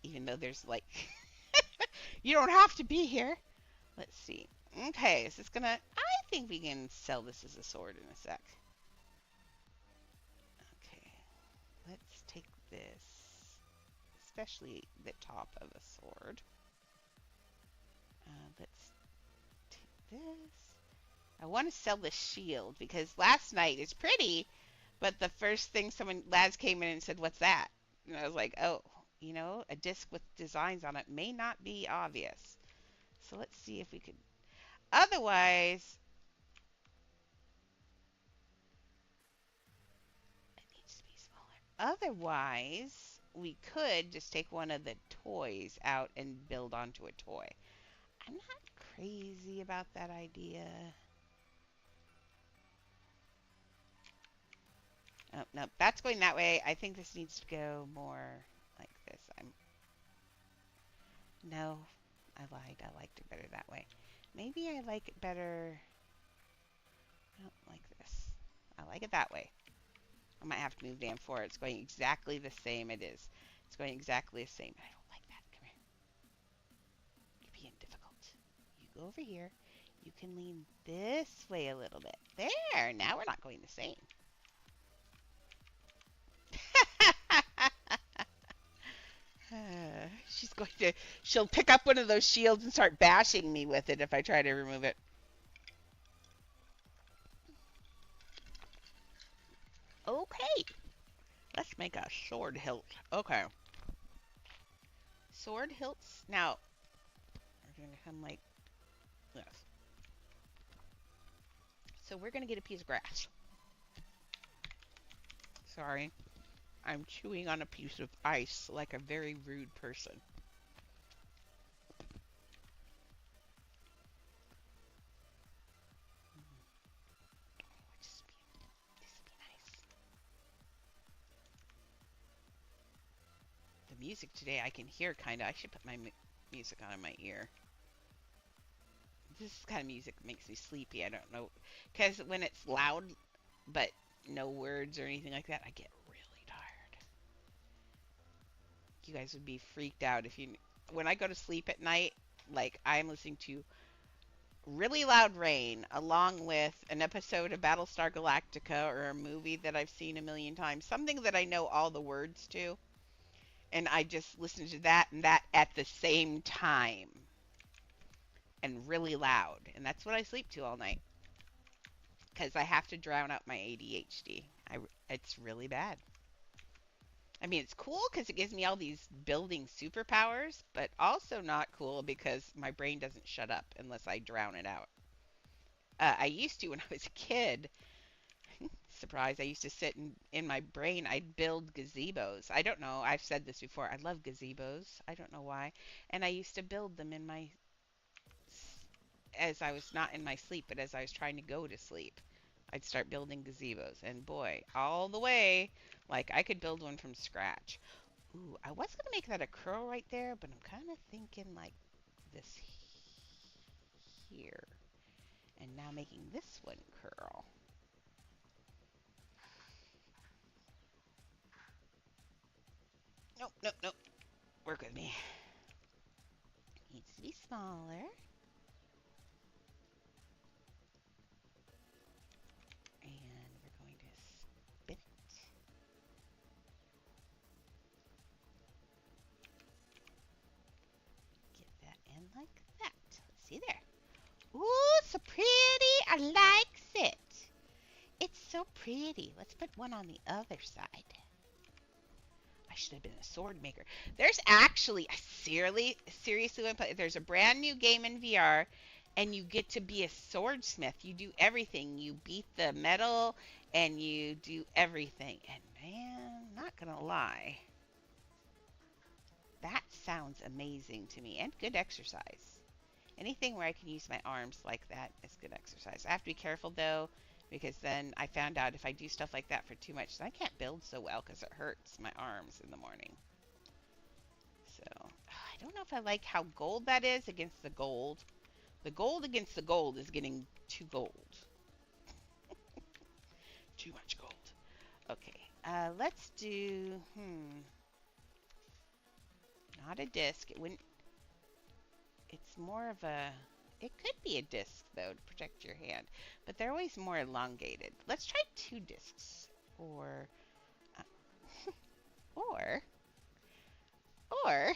Speaker 1: Even though there's like, you don't have to be here. Let's see. Okay, is this gonna, I think we can sell this as a sword in a sec. Okay, let's take this, especially the top of a sword. Let's take this. I want to sell the shield because last night it's pretty, but the first thing Laz came in and said, "What's that?" And I was like, "Oh, a disc with designs on it may not be obvious." So let's see if we could. Otherwise, it needs to be smaller. Otherwise, we could just take one of the toys out and build onto a toy. I'm not crazy about that idea. Oh, no, that's going that way. I think this needs to go more like this. No, I lied. I liked it better that way. Maybe I like it better. I don't like this. I like it that way. I might have to move the M4. It's going exactly the same. It is. It's going exactly the same. I don't like that. Come here. You're being difficult. You go over here. You can lean this way a little bit. There. Now we're not going the same. She's going to, she'll pick up one of those shields and start bashing me with it if I try to remove it. Okay, let's make a sword hilt. Okay. Sword hilts. Now, we're going to come like this. So we're going to get a piece of grass. Sorry. I'm chewing on a piece of ice like a very rude person. Just be nice. The music today I can hear kind of. I should put my music on in my ear. This kind of music makes me sleepy. I don't know. Because when it's loud, but no words or anything like that, I get really tired. You guys would be freaked out if you. When I go to sleep at night, like I'm listening to really loud rain along with an episode of Battlestar Galactica or a movie that I've seen a million times, something that I know all the words to, and I just listen to that and that at the same time and really loud. And that's what I sleep to all night because I have to drown out my ADHD. It's really bad. I mean, it's cool because it gives me all these building superpowers, but also not cool because my brain doesn't shut up unless I drown it out. I used to when I was a kid. Surprise, I used to sit in my brain, I'd build gazebos. I don't know, I've said this before. I love gazebos. I don't know why. And I used to build them as I was not in my sleep, but as I was trying to go to sleep. I'd start building gazebos. And boy, all the way, like I could build one from scratch. Ooh, I was going to make that a curl right there, but I'm kind of thinking like this here. And now making this one curl. Nope, nope, nope. Work with me. Needs to be smaller. like that. Let's see there. Ooh, so pretty. I likes it. It's so pretty. Let's put one on the other side. I should have been a sword maker. There's actually, I seriously, there's a brand new game in VR, and you get to be a swordsmith. You do everything. You beat the metal, and you do everything. And man, not gonna lie, that sounds amazing to me, and good exercise. Anything where I can use my arms like that is good exercise. I have to be careful though, because then I found out if I do stuff like that for too much, then I can't build so well because it hurts my arms in the morning. So I don't know if I like how gold that is against the gold. The gold against the gold is getting too gold. Too much gold. Okay, let's do, not a disc. It wouldn't, it's more of a, it could be a disc though to protect your hand, but they're always more elongated. Let's try 2 discs, or uh, or or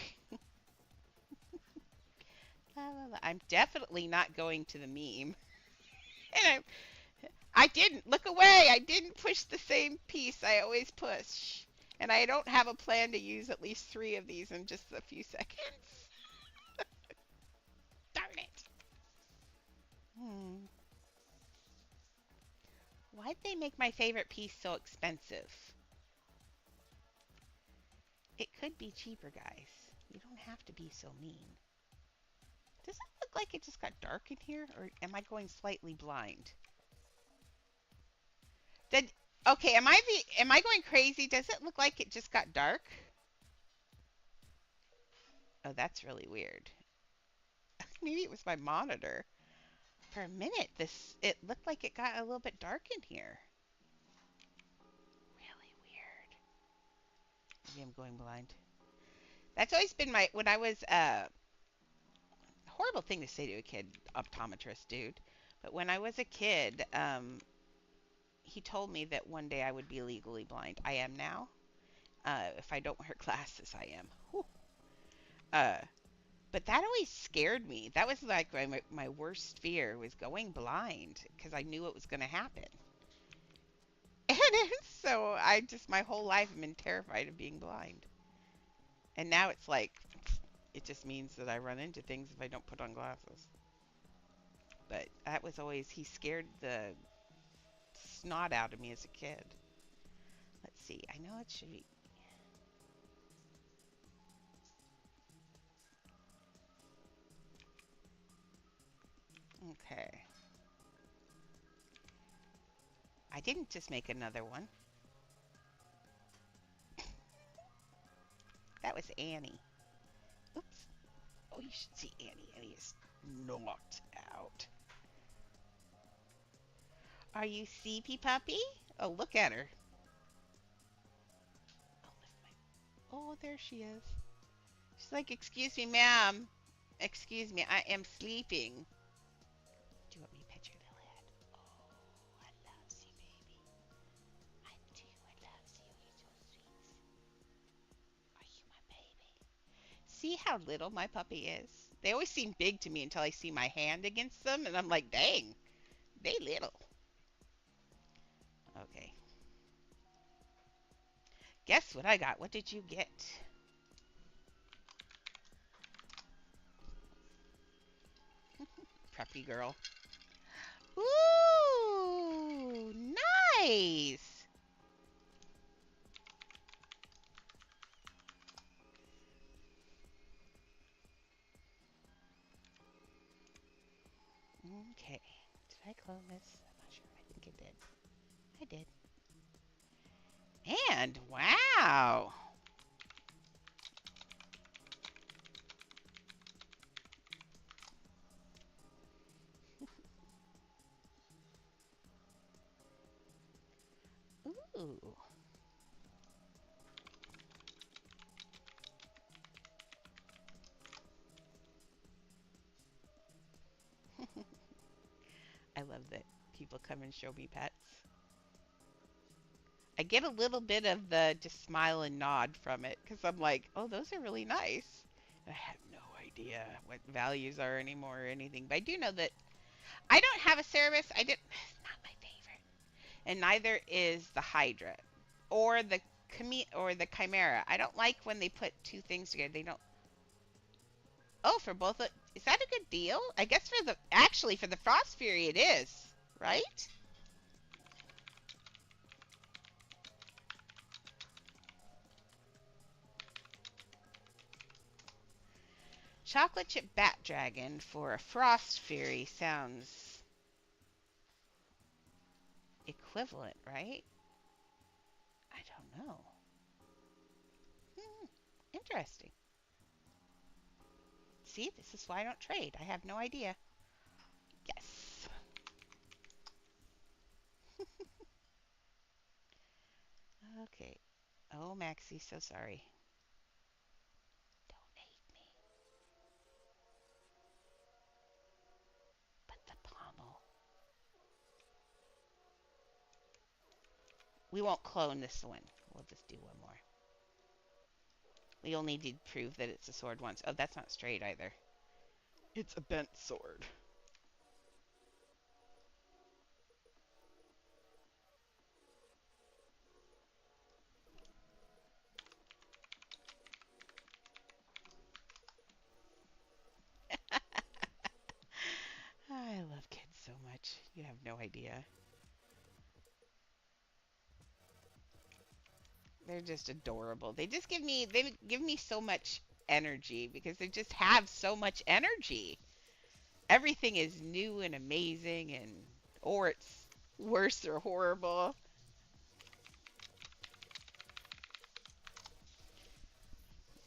Speaker 1: la, la, la. I'm definitely not going to the meme. And I didn't look away. I didn't push the same piece I always push. And I don't have a plan to use at least 3 of these in just a few seconds. Darn it. Hmm. Why'd they make my favorite piece so expensive? It could be cheaper, guys. You don't have to be so mean. Does it look like it just got dark in here, or am I going slightly blind? Did okay? Am I going crazy? Does it look like it just got dark? Oh, that's really weird. Maybe it was my monitor. For a minute, this it looked like it got a little bit dark in here. Really weird. Maybe I'm going blind. That's always been my when I was horrible thing to say to a kid, optometrist dude. But when I was a kid, he told me that one day I would be legally blind. I am now. If I don't wear glasses, I am. Whew. Uh, but that always scared me. That was like my worst fear was going blind because I knew it was going to happen. And so I just my whole life I've been terrified of being blind. And now it's like it just means that I run into things if I don't put on glasses. But that was always he scared the snot out of me as a kid. Let's see. I know it should be. Okay. I didn't just make another one. That was Annie. Oops. Oh, you should see Annie. Annie is knocked out. Are you sleepy, puppy? Oh, look at her. Oh, there she is. She's like, excuse me, ma'am. Excuse me, I am sleeping. Do you want me to pet your little head? Oh, I love you, baby. I do. I love you. You're so sweet. Are you my baby? See how little my puppy is? They always seem big to me until I see my hand against them, and I'm like, dang, they little. Okay. Guess what I got? What did you get? Preppy girl. Ooh, nice. Okay. Did I clone this? I'm not sure. I think I did. I did. And wow. Ooh. I love that people come and show me pets. I get a little bit of the just smile and nod from it because I'm like, oh, those are really nice. I have no idea what values are anymore or anything, but I do know that I don't have a Cerebus. I did. It's not my favorite, and neither is the Hydra, or the or the Chimera. I don't like when they put two things together. They don't. Oh, for both. Is that a good deal? I guess for the actually for the Frost Fury it is, right? Chocolate chip bat dragon for a Frost Fury sounds equivalent, right? I don't know. Hmm, interesting. See, this is why I don't trade. I have no idea. Yes. Okay. Oh, Maxie, so sorry. Don't hate me. But the pommel. We won't clone this one. We'll just do one more. We only need to prove that it's a sword once. Oh, that's not straight either. It's a bent sword. I love kids so much. You have no idea. They're just adorable. They give me so much energy because they just have so much energy. Everything is new and amazing and or it's worse or horrible.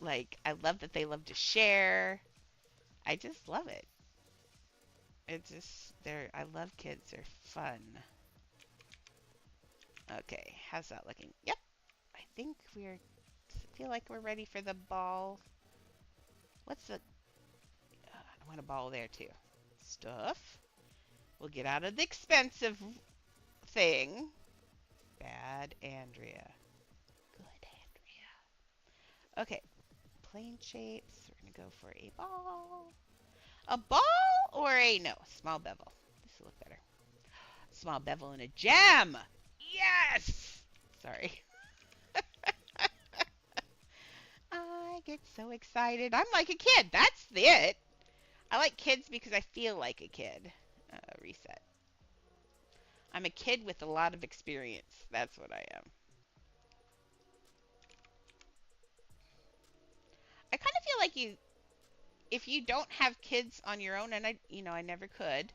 Speaker 1: Like I love that they love to share. I just love it. It's just they're I love kids. They're fun. Okay, how's that looking? Yep. I think we're feel like we're ready for the ball. What's the I want a ball there too. Stuff. We'll get out of the expensive thing. Bad Andrea. Good Andrea. Okay, plain shapes. We're gonna go for a ball. A ball or a no small bevel. This will look better. Small bevel and a gem. Yes. Sorry. I get so excited. I'm like a kid. That's it. I like kids because I feel like a kid. Reset. I'm a kid with a lot of experience. That's what I am. I kind of feel like if you don't have kids on your own, and I never could,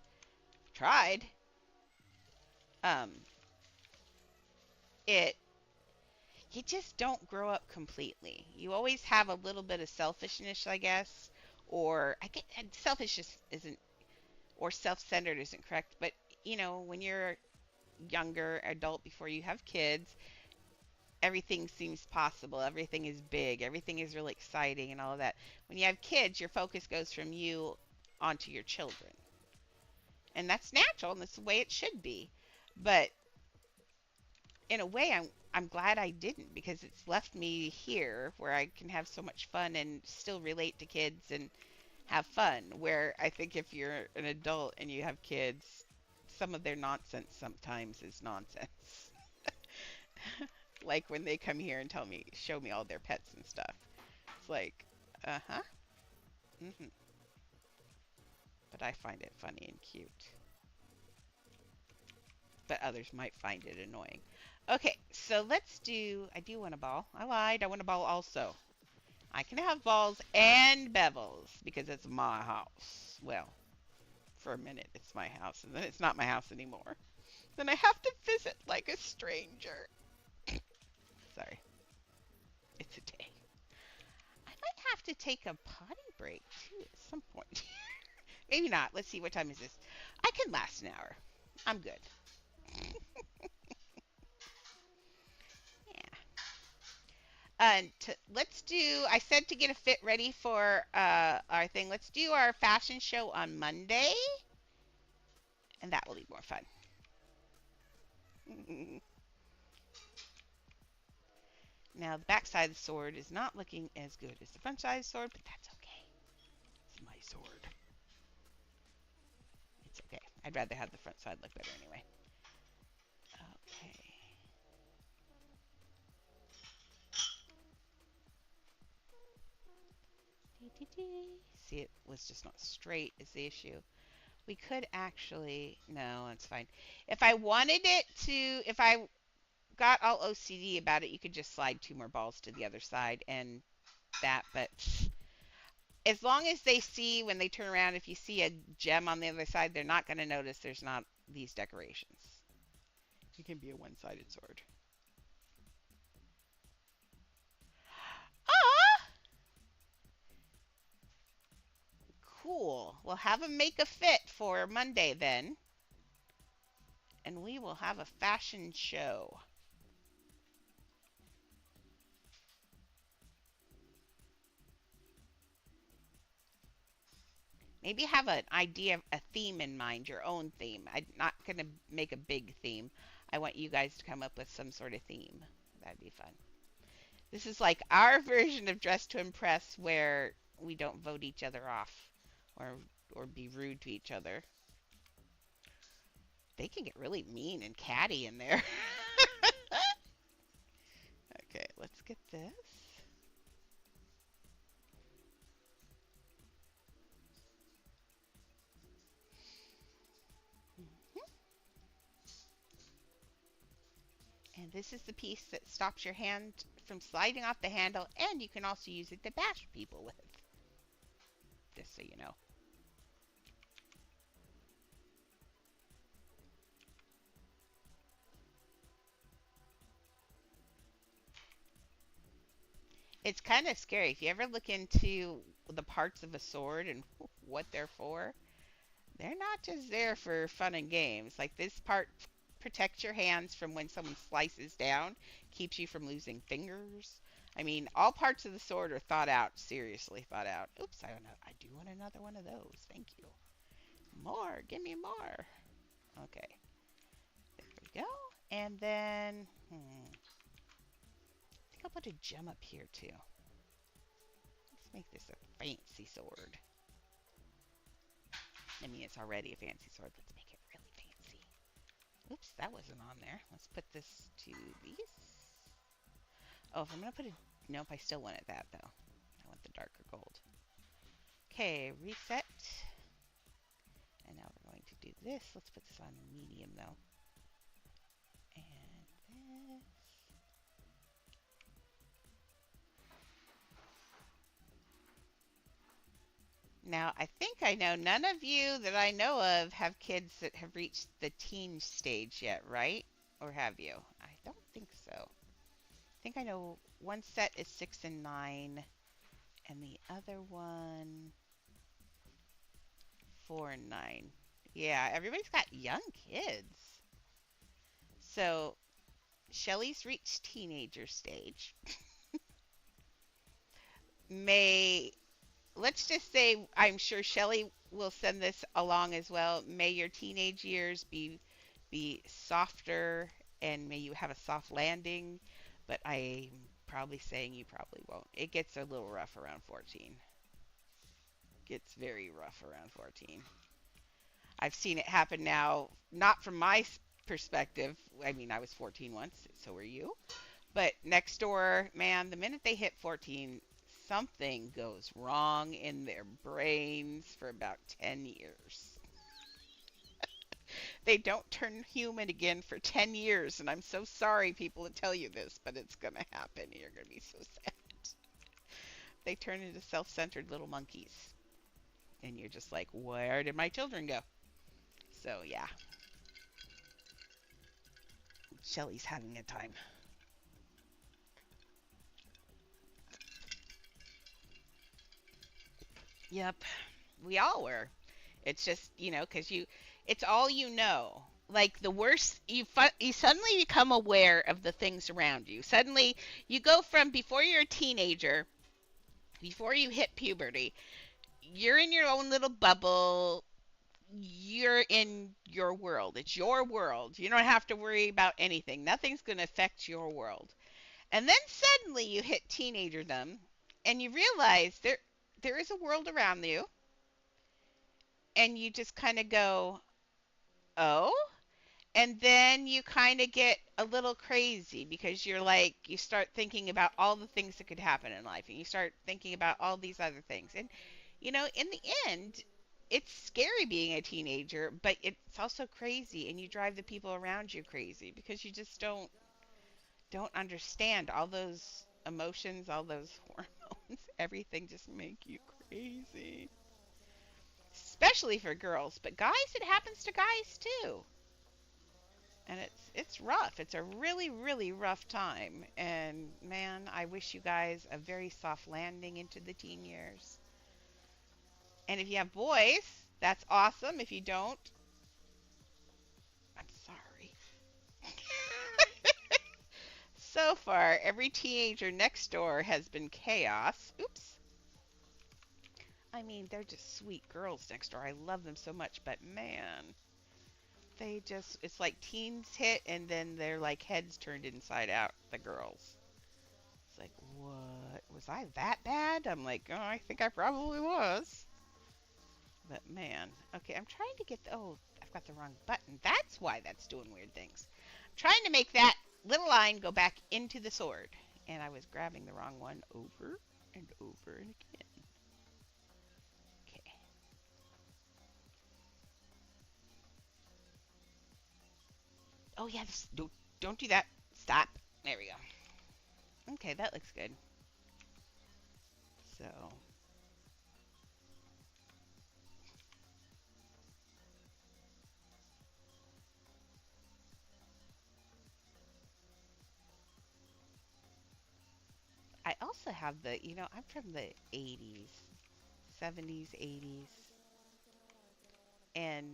Speaker 1: tried, um, it, you just don't grow up completely. You always have a little bit of selfishness, I guess, or I get selfish just isn't, or self-centered isn't correct, but when you're younger adult before you have kids, everything seems possible. Everything is big. Everything is really exciting and all of that. When you have kids, your focus goes from you onto your children. And that's natural and that's the way it should be. But in a way I'm glad I didn't because it's left me here where I can have so much fun and still relate to kids and have fun. Where I think if you're an adult and you have kids, some of their nonsense sometimes is nonsense. Like when they come here and show me all their pets and stuff. It's like, uh-huh. Mm-hmm. But I find it funny and cute. But others might find it annoying. Okay, so I do want a ball. I lied. I want a ball also. I can have balls and bevels because it's my house. Well, for a minute it's my house, and then it's not my house anymore. Then I have to visit like a stranger. Sorry. It's a day. I might have to take a potty break too at some point. Maybe not. Let's see. What time is this? I can last an hour. I'm good. Yeah. Let's do. I said to get a fit ready for our thing. Let's do our fashion show on Monday, and that will be more fun. Now the back side of the sword is not looking as good as the front side of the sword, but that's okay. sword. It's okay. I'd rather have the front side look better anyway. Okay. See, it was just not straight is the issue. We could actually, no, it's fine. If I wanted it to, if I got all OCD about it, you could just slide 2 more balls to the other side and that, but as long as they see when they turn around, if you see a gem on the other side, they're not going to notice there's not these decorations. It can be a one-sided sword. Ah, cool. We'll have them make a fit for Monday then, and we will have a fashion show. Maybe have an idea, a theme in mind, your own theme. I'm not going to make a big theme. I want you guys to come up with some sort of theme. That'd be fun. This is like our version of Dress to Impress where we don't vote each other off or or be rude to each other. They can get really mean and catty in there. Okay, let's get this. And this is the piece that stops your hand from sliding off the handle, and you can also use it to bash people with. Just so you know. It's kind of scary. If you ever look into the parts of a sword and what they're for, they're not just there for fun and games. Like this part protects your hands from when someone slices down, keeps you from losing fingers. I mean, all parts of the sword are thought out, seriously thought out. Oops, I don't know. I do want another one of those. Thank you. More. Give me more. Okay. There we go. And then, I think I'll put a gem up here too. Let's make this a fancy sword. I mean, it's already a fancy sword. Let's make it really fancy. Oops, that wasn't on there. Let's put this to these. Oh, if I'm going to put a... Nope, I still wanted that, though. I want the darker gold. Okay, reset. And now we're going to do this. Let's put this on medium, though. And this. Now, I think I know none of you that I know of have kids that have reached the teen stage yet, right? Or have you? I don't think so. I think I know one set is 6 and 9, and the other one 4 and 9. Yeah, everybody's got young kids. So, Shelly's reached teenager stage. May let's just say I'm sure Shelly will send this along as well. May your teenage years be softer and may you have a soft landing, but I'm probably saying you probably won't. It gets a little rough around 14. Gets very rough around 14. I've seen it happen now, not from my perspective. I mean, I was 14 once, so were you. But next door, man, the minute they hit 14, something goes wrong in their brains for about 10 years. They don't turn human again for 10 years, and I'm so sorry, people, to tell you this, but it's going to happen. You're going to be so sad. They turn into self-centered little monkeys, and you're just like, where did my children go? So, yeah. Shelly's having a time. Yep, we all were. It's just, because it's all you know. Like the worst, you suddenly become aware of the things around you. Suddenly, you go from before you're a teenager, before you hit puberty, you're in your own little bubble. You're in your world. It's your world. You don't have to worry about anything. Nothing's going to affect your world. And then suddenly you hit teenagerdom and you realize there is a world around you and you just kind of go, oh, and then you kind of get a little crazy because you're like you start thinking about all the things that could happen in life and you start thinking about all these other things. And in the end, it's scary being a teenager, but it's also crazy, and you drive the people around you crazy because you just don't understand all those emotions, all those hormones. Everything just make you crazy, especially for girls, but guys, it happens to guys too. And it's rough. It's a really really rough time. And man, I wish you guys a very soft landing into the teen years. And if you have boys, that's awesome. If you don't, I'm sorry. So far, every teenager next door has been chaos. Oops. I mean, they're just sweet girls next door. I love them so much, but man, it's like teens hit and then their like heads turned inside out, the girls. It's like, what? Was I that bad? I'm like, oh, I think I probably was. But man, okay, I'm trying to get oh, I've got the wrong button. That's why that's doing weird things. I'm trying to make that little line go back into the sword. And I was grabbing the wrong one over and over and again. Okay. Oh yeah, don't do that. Stop. There we go. Okay, that looks good. So I also have I'm from the 80s, 70s, 80s, and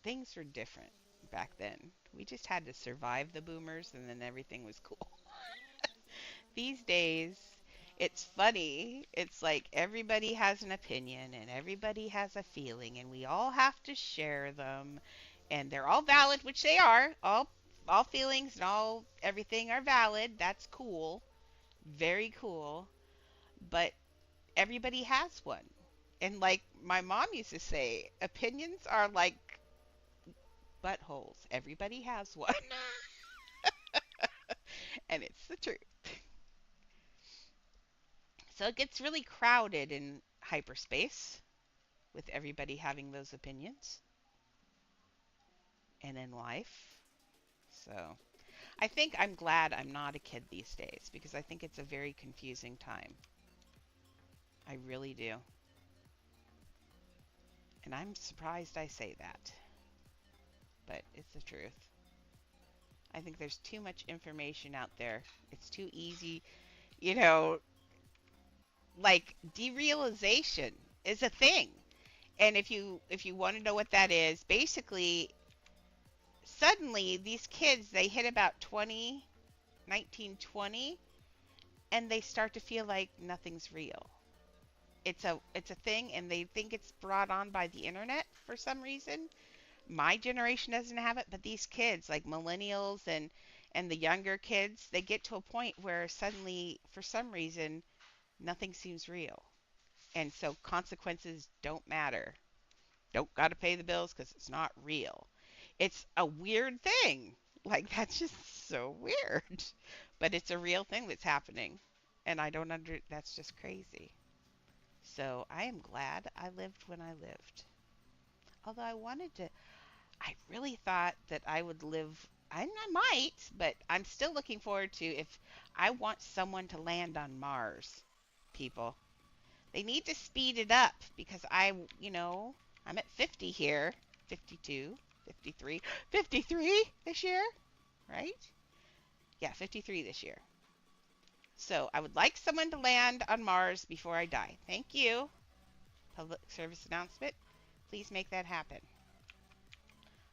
Speaker 1: things were different back then. We just had to survive the boomers and then everything was cool. These days, it's funny. It's like everybody has an opinion and everybody has a feeling and we all have to share them, and they're all valid, which they are. All feelings and all everything are valid. That's cool. Very cool. But everybody has one. And like my mom used to say, opinions are like buttholes. Everybody has one. And it's the truth. So it gets really crowded in hyperspace with everybody having those opinions and in life. So I think I'm glad I'm not a kid these days because I think it's a very confusing time. I really do. And I'm surprised I say that, but it's the truth. I think there's too much information out there. It's too easy, you know, like derealization is a thing. And if you want to know what that is, basically suddenly these kids they hit about 20, 19, 20, and they start to feel like nothing's real. It's a thing, and they think it's brought on by the internet for some reason. My generation doesn't have it, but these kids like millennials and the younger kids, they get to a point where suddenly for some reason nothing seems real. And so consequences don't matter. Don't got to pay the bills because it's not real. It's a weird thing. Like, that's just so weird. But it's a real thing that's happening. And that's just crazy. So I am glad I lived when I lived. Although I really thought that I would live, and I might, but I'm still looking forward to if I want someone to land on Mars, people. They need to speed it up because I'm at 50 here, 52, 53, 53 this year, right? Yeah, 53 this year. So I would like someone to land on Mars before I die. Thank you. Public service announcement. Please make that happen.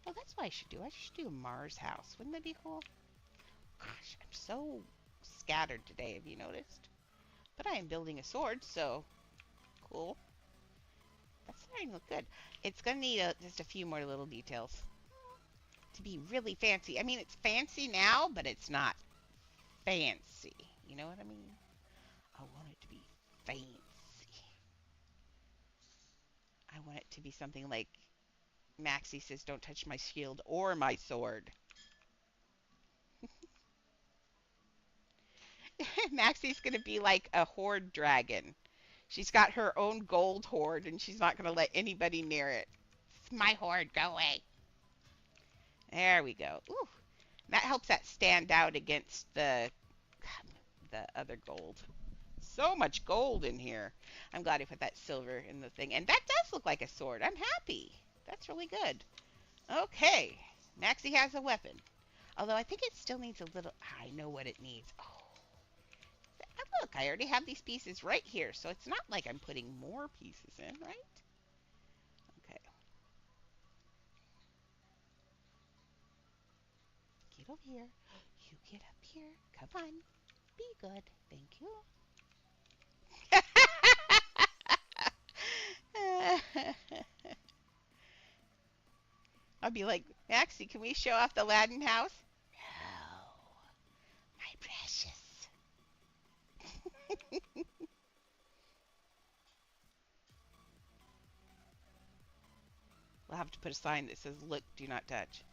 Speaker 1: Oh, that's what I should do. I should do a Mars house. Wouldn't that be cool? Gosh, I'm so scattered today. Have you noticed? But I am building a sword, so cool. That's starting to look good. It's going to need just a few more little details to be really fancy. I mean, it's fancy now, but it's not fancy. You know what I mean? I want it to be fancy. I want it to be something like Maxie says, "Don't touch my shield or my sword." Maxie's gonna be like a horde dragon. She's got her own gold horde, and she's not gonna let anybody near it. It's my horde. Go away. There we go. Ooh, that helps that stand out against the other gold. So much gold in here. I'm glad I put that silver in the thing. And that does look like a sword. I'm happy. That's really good. Okay. Maxie has a weapon. Although I think it still needs a little... I know what it needs. Oh, look. I already have these pieces right here. So it's not like I'm putting more pieces in, right? Okay. Get over here. You get up here. Come on. Be good. Thank you. I'll be like, Maxie, can we show off the Aladdin house? No, my precious. We'll have to put a sign that says, "Look, do not touch."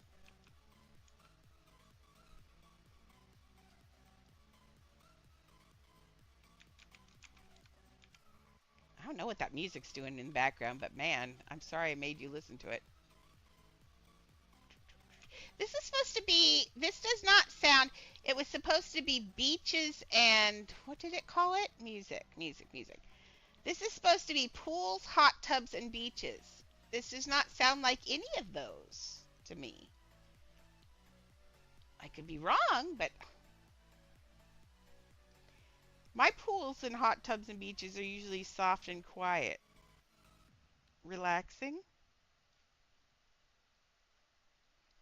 Speaker 1: I don't know what that music's doing in the background, but man, I'm sorry I made you listen to it. This is supposed to be, this does not sound, it was supposed to be beaches and, what did it call it? Music, music, music. This is supposed to be pools, hot tubs, and beaches. This does not sound like any of those to me. I could be wrong, but my pools and hot tubs and beaches are usually soft and quiet. Relaxing.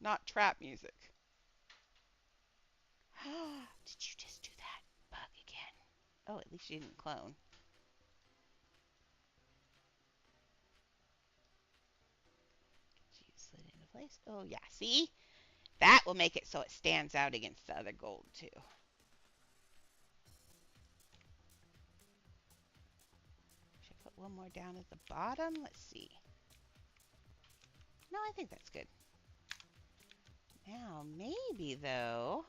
Speaker 1: Not trap music. Did you just do that bug again? Oh, at least you didn't clone. She slid into place. Oh, yeah. See? That will make it so it stands out against the other gold, too. Should I put one more down at the bottom? Let's see. No, I think that's good. Now, maybe, though...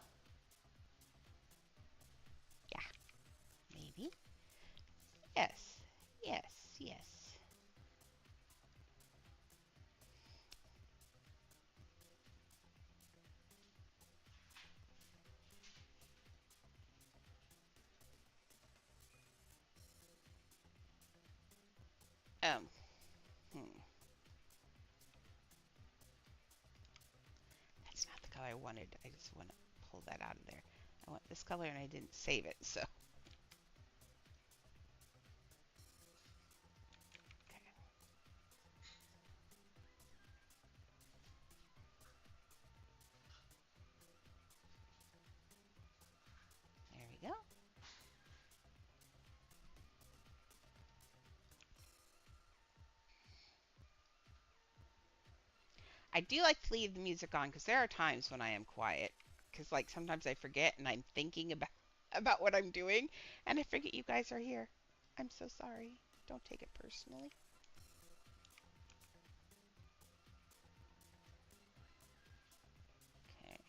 Speaker 1: Yeah. Maybe. Yes. Yes. Yes. Um. That's not the color I wanted. I just want to pull that out of there. I want this color and I didn't save it, so. Okay. There we go. I do like to leave the music on because there are times when I am quiet. Because like sometimes I forget and I'm thinking about what I'm doing and I forget you guys are here. I'm so sorry. Don't take it personally. Okay.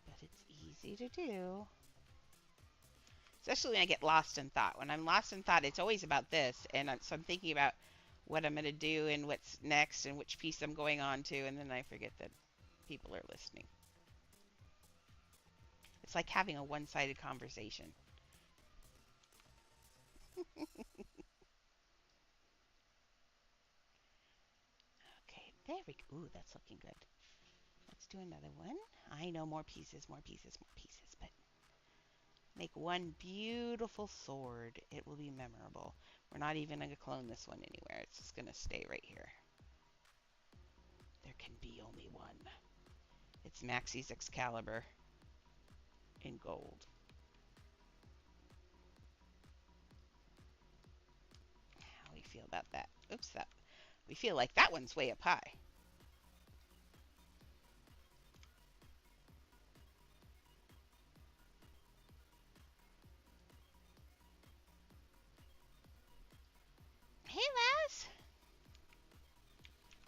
Speaker 1: But it's easy to do. Especially when I get lost in thought. When I'm lost in thought, it's always about this. And so I'm thinking about what I'm going to do and what's next and which piece I'm going on to. And then I forget that people are listening. It's like having a one-sided conversation. Okay, there we go. Ooh, that's looking good. Let's do another one. I know more pieces, more pieces, more pieces, but make one beautiful sword. It will be memorable. We're not even going to clone this one anywhere. It's just going to stay right here. There can be only one. It's Maxie's Excalibur in gold. How do we feel about that? Oops, that we feel like that one's way up high.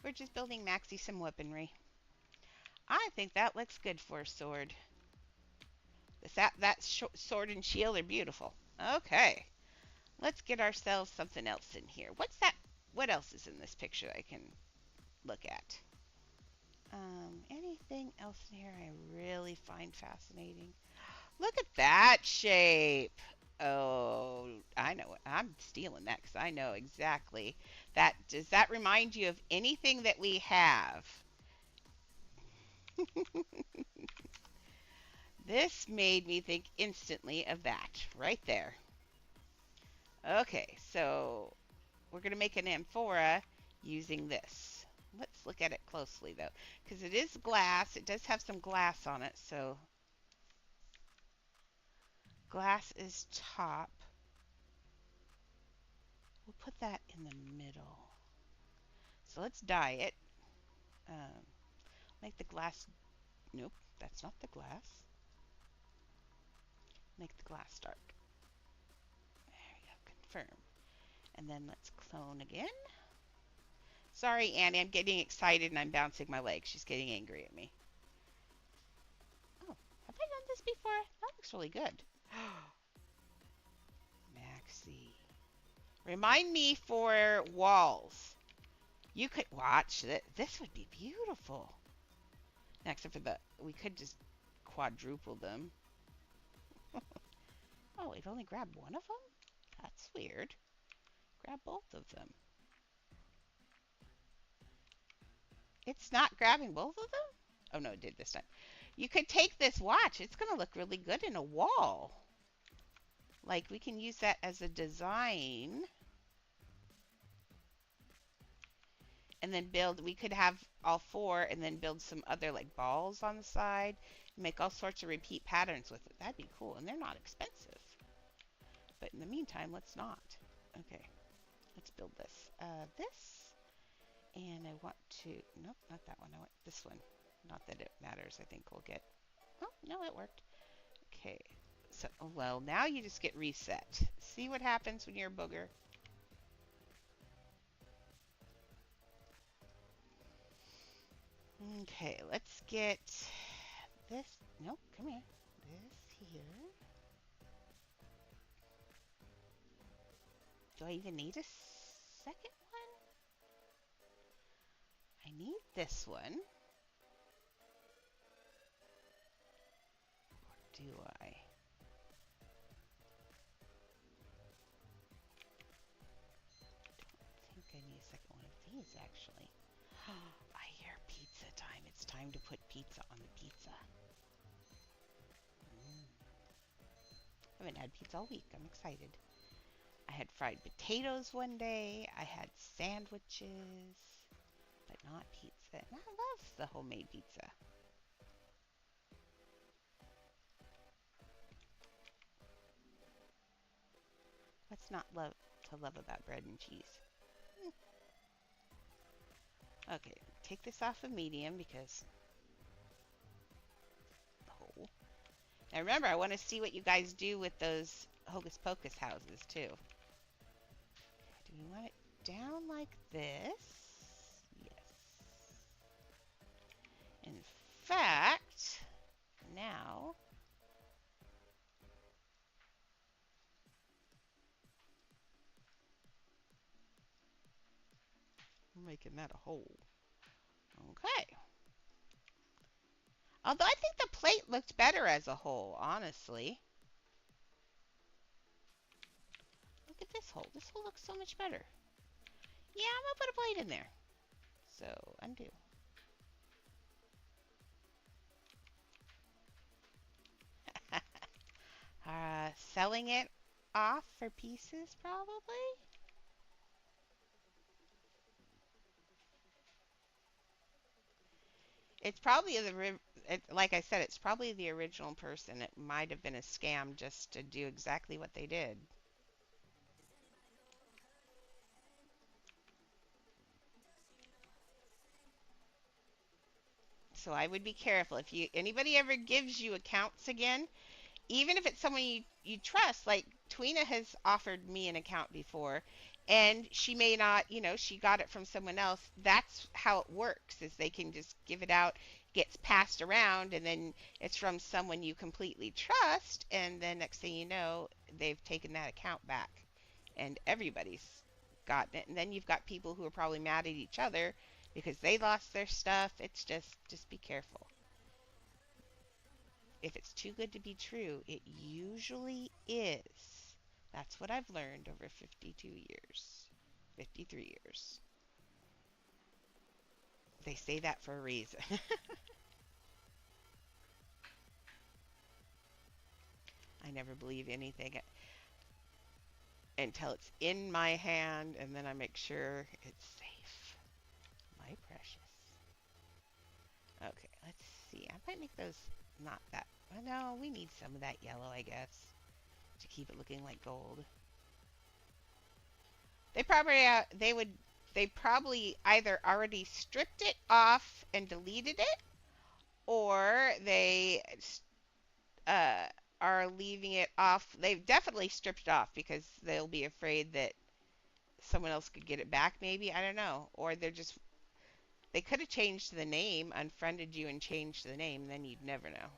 Speaker 1: We're just building Maxie some weaponry. I think that looks good for a sword. That sword and shield are beautiful. Okay, let's get ourselves something else in here. What's that? What else is in this picture I can look at? Anything else in here I really find fascinating? Look at that shape. Oh, I know it. I'm stealing that because I know exactly that. Does that remind you of anything that we have? This made me think instantly of that right there. Okay, so we're going to make an amphora using this. Let's look at it closely though, because it is glass. It does have some glass on it, so glass is top. We'll put that in the middle. So let's dye it. Um, make the glass. Nope, that's not the glass. Make the glass dark. There you go. Confirm. And then let's clone again. Sorry, Annie, I'm getting excited and I'm bouncing my leg. She's getting angry at me. Oh, have I done this before? That looks really good. Maxi. Remind me for walls. You could watch that. This would be beautiful. Except for we could just quadruple them. Oh, it only grabbed one of them? That's weird. Grab both of them. It's not grabbing both of them? Oh, no, it did this time. You could take this, watch. It's going to look really good in a wall. Like, we can use that as a design. And then build, we could have all four and then build some other, like, balls on the side. Make all sorts of repeat patterns with it. That'd be cool. And they're not expensive. But in the meantime, let's not. Okay. Let's build this. This. And I want to, nope, not that one. I want this one. Not that it matters. I think we'll get, oh, no, it worked. Okay. So, well, now you just get reset. See what happens when you're a booger? Okay, let's get this. Nope, come here. This here. Do I even need a second one? I need this one. Or do I? I think I need a second one of these, actually. I hear pizza time. It's time to put pizza on the pizza. I haven't had pizza all week. I'm excited. I had fried potatoes one day. I had sandwiches, but not pizza. And I love the homemade pizza. What's not love to love about bread and cheese? Okay, take this off of medium because... Oh. Now remember, I want to see what you guys do with those Hocus Pocus houses too. Do we want it down like this? Yes. In fact, now... we're making that a hole. Okay. Although I think the plate looked better as a whole, honestly. Look at this hole. This hole looks so much better. Yeah, I'm going to put a plate in there. So, undo. Selling it off for pieces, probably? It's probably like I said, it's probably the original person. It might have been a scam just to do exactly what they did. So I would be careful. If anybody ever gives you accounts again, even if it's someone you trust, like Tweena has offered me an account before, and she may not, she got it from someone else. That's how it works, is they can just give it out, gets passed around, and then it's from someone you completely trust, and then next thing you know, they've taken that account back, and everybody's gotten it. And then you've got people who are probably mad at each other because they lost their stuff. It's just be careful. If it's too good to be true, it usually is. That's what I've learned over 52 years, 53 years. They say that for a reason. I never believe anything until it's in my hand, and then I make sure it's safe. My precious. Okay, let's see. I might make those not that. Well, no, we need some of that yellow, I guess, to keep it looking like gold. They probably either already stripped it off and deleted it, or they uh, are leaving it off. They've definitely stripped it off because they'll be afraid that someone else could get it back. Maybe, I don't know, or they could have changed the name, unfriended you, and changed the name. Then you'd never know.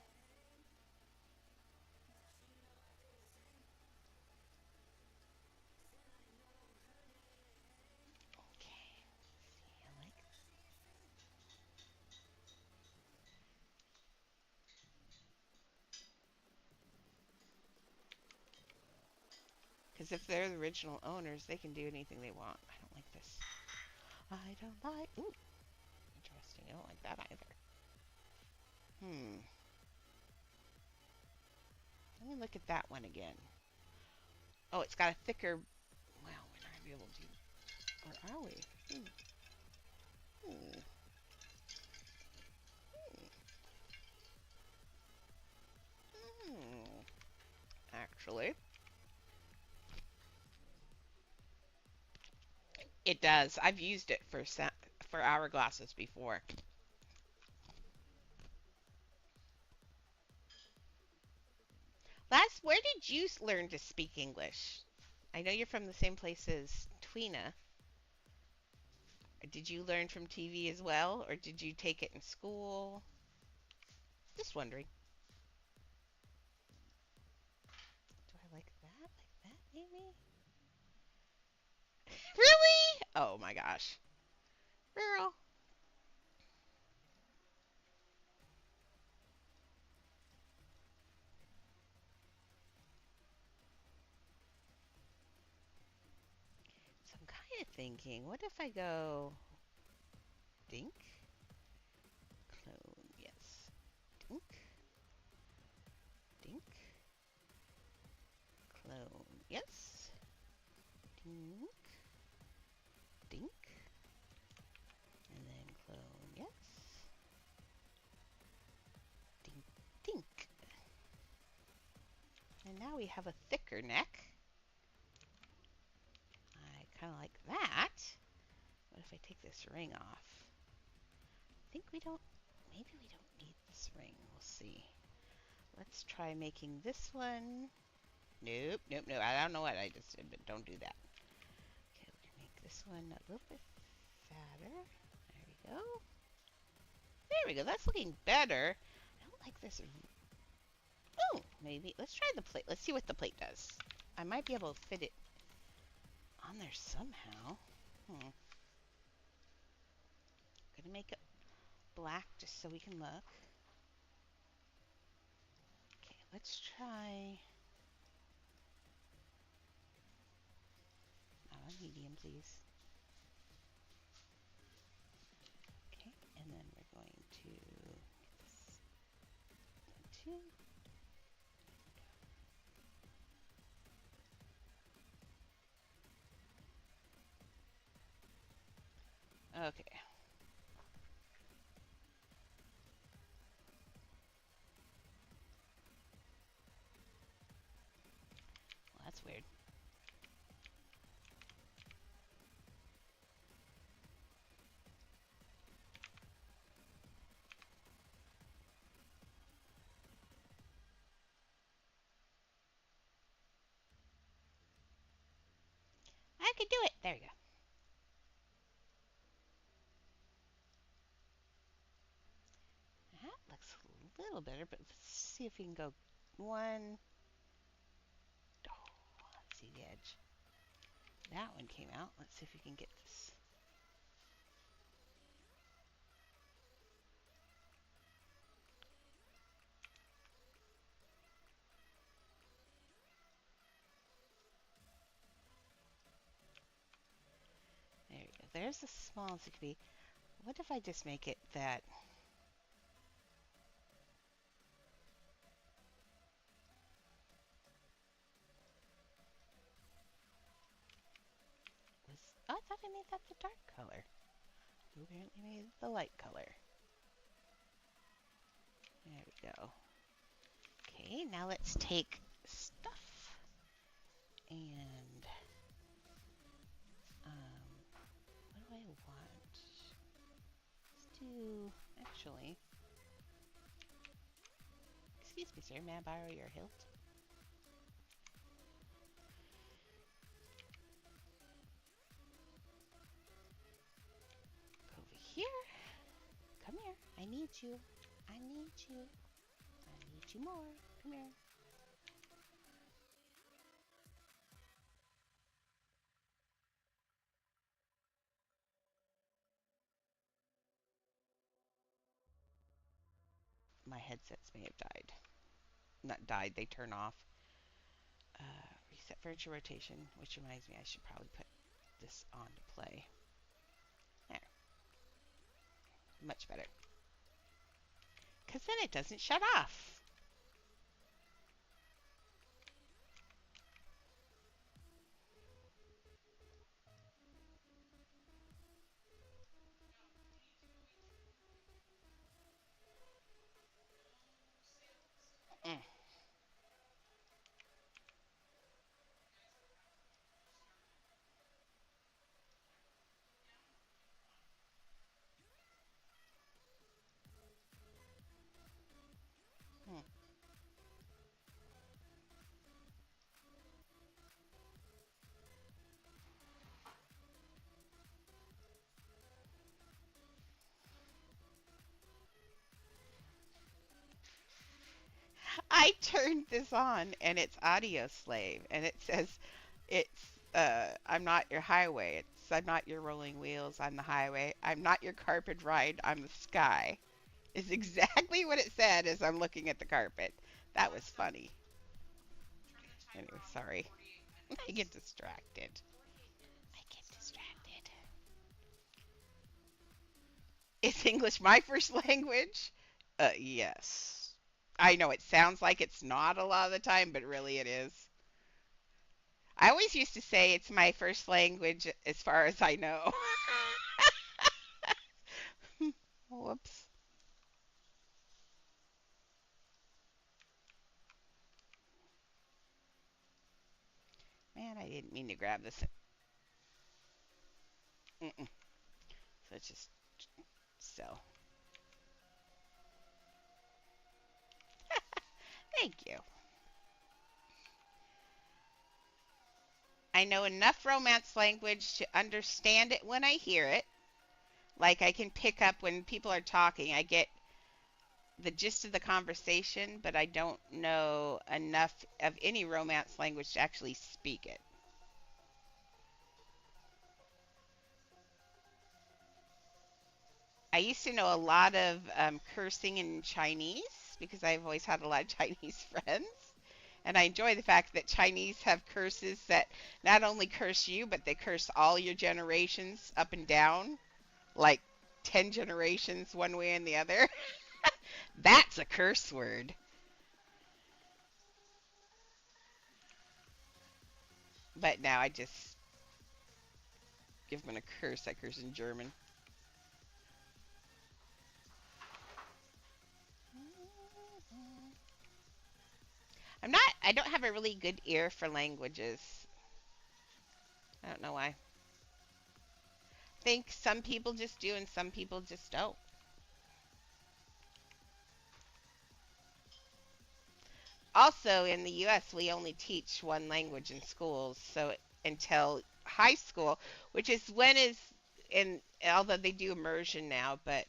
Speaker 1: Okay, see, I like. Because if they're the original owners, they can do anything they want. I don't like this. I don't like. Ooh, interesting. I don't like that either. Hmm. Let me look at that one again. Oh, it's got a thicker. Well, we're not gonna be able to. Or are we? Hmm. Hmm. Hmm. Actually, it does. I've used it for hourglasses before. Where did you learn to speak English? I know you're from the same place as Tweena. Did you learn from TV as well, or did you take it in school? Just wondering. Do I like that? Like that, maybe? Really? Oh my gosh. Girl. So I'm kind of thinking, what if I go dink, clone, yes, dink, dink, clone, yes, dink, dink, and then clone, yes, dink, dink. And now we have a thicker neck. I kind of like that. What if I take this ring off? I think we don't, maybe we don't need this ring. We'll see. Let's try making this one. Nope, nope, nope. I don't know what I just did, but don't do that. Okay, we can make this one a little bit fatter. There we go. There we go. That's looking better. I don't like this. Oh, maybe. Let's try the plate. Let's see what the plate does. I might be able to fit it on there somehow. Gonna make it black just so we can look. Okay, let's try. Medium, please. Okay, and then we're going to get this two. Okay. Well, that's weird. I can do it. There we go. That looks a little better, but let's see if we can go one. Oh, let's see the edge. That one came out. Let's see if we can get this. There we go. There's as small as it could be. What if I just make it that? Oh, I thought I made that the dark color. You apparently made it the light color. There we go. Okay, now let's take stuff and what do I want? Let's do actually. Excuse me, sir. May I borrow your hilt? Over here. Come here. I need you. I need you. I need you more. Come here. My headsets may have died. Not died, they turn off. Reset furniture rotation, which reminds me I should probably put this on to play. There. Much better. Because then it doesn't shut off. Mm. Mm. I turned this on and it's audio slave and it says it's I'm not your highway. It's I'm not your rolling wheels, I'm the highway. I'm not your carpet ride, I'm the sky. Is exactly what it said as I'm looking at the carpet. That was funny. Anyway, sorry. I get distracted. I get distracted. Is English my first language? Yes. I know it sounds like it's not a lot of the time, but really it is. I always used to say it's my first language as far as I know. Whoops. Man, I didn't mean to grab this. Mm-mm. So it's just so. Thank you. I know enough romance language to understand it when I hear it. Like I can pick up when people are talking. I get the gist of the conversation, but I don't know enough of any romance language to actually speak it. I used to know a lot of cursing in Chinese because I've always had a lot of Chinese friends. And I enjoy the fact that Chinese have curses that not only curse you, but they curse all your generations up and down, like 10 generations one way and the other. That's a curse word. But now I just give them a curse. I curse in German. I don't have a really good ear for languages. I don't know why. I think some people just do and some people just don't. Also, in the US, we only teach one language in schools, so until high school, which is when is in although they do immersion now, but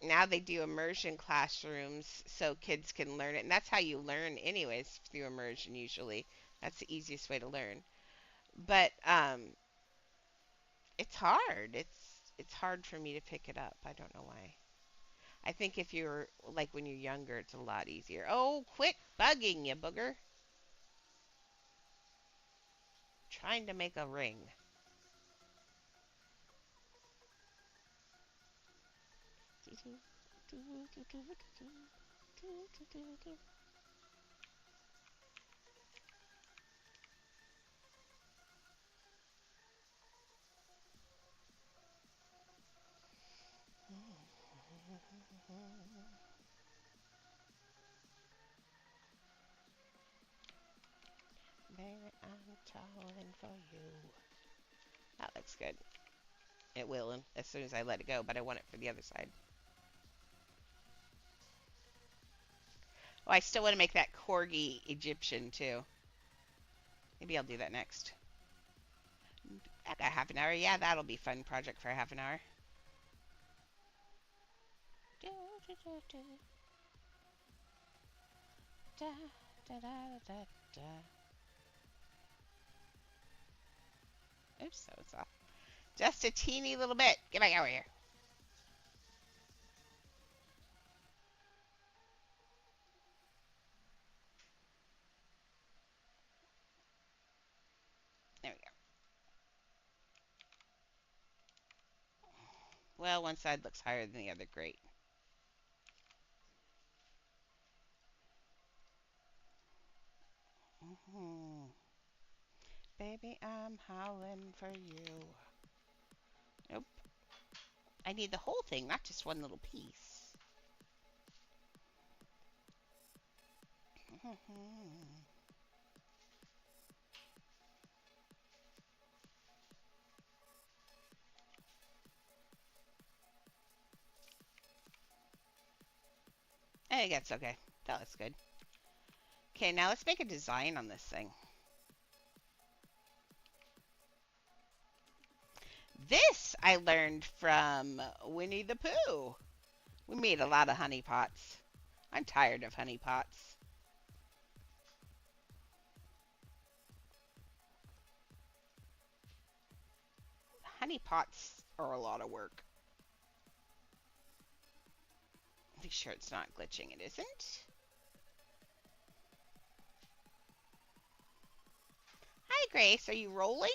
Speaker 1: now they do immersion classrooms so kids can learn it, and that's how you learn anyways, through immersion usually. That's the easiest way to learn. But it's hard. It's hard for me to pick it up. I don't know why. I think if you're like when you're younger, it's a lot easier. Oh, quit bugging, you booger. Trying to make a ring. Baby, I'm calling for you. That looks good. It will as soon as I let it go, but I want it for the other side. Oh, I still want to make that corgi Egyptian too. Maybe I'll do that next. I got half an hour. Yeah, that'll be a fun project for half an hour. Oops, that was off. Just a teeny little bit. Get back over here. There we go. Well, one side looks higher than the other. Great. Mm-hmm. Baby, I'm howling for you. Nope. I need the whole thing, not just one little piece. Mm-hmm. I think that's okay. That looks good. Okay, now let's make a design on this thing. This I learned from Winnie the Pooh. We made a lot of honey pots. I'm tired of honey pots. Honey pots are a lot of work. Make sure it's not glitching. It isn't. Hi, Grace. Are you rolling?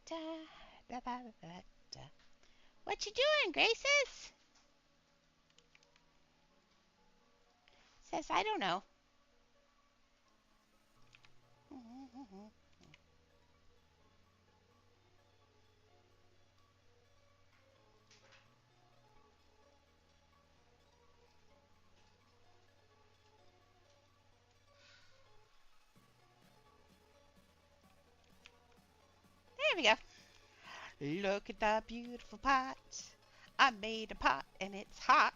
Speaker 1: Da, da, da, da, da. What you doing, Graces? Says I don't know. There we go. Look at that beautiful pot. I made a pot and it's hot.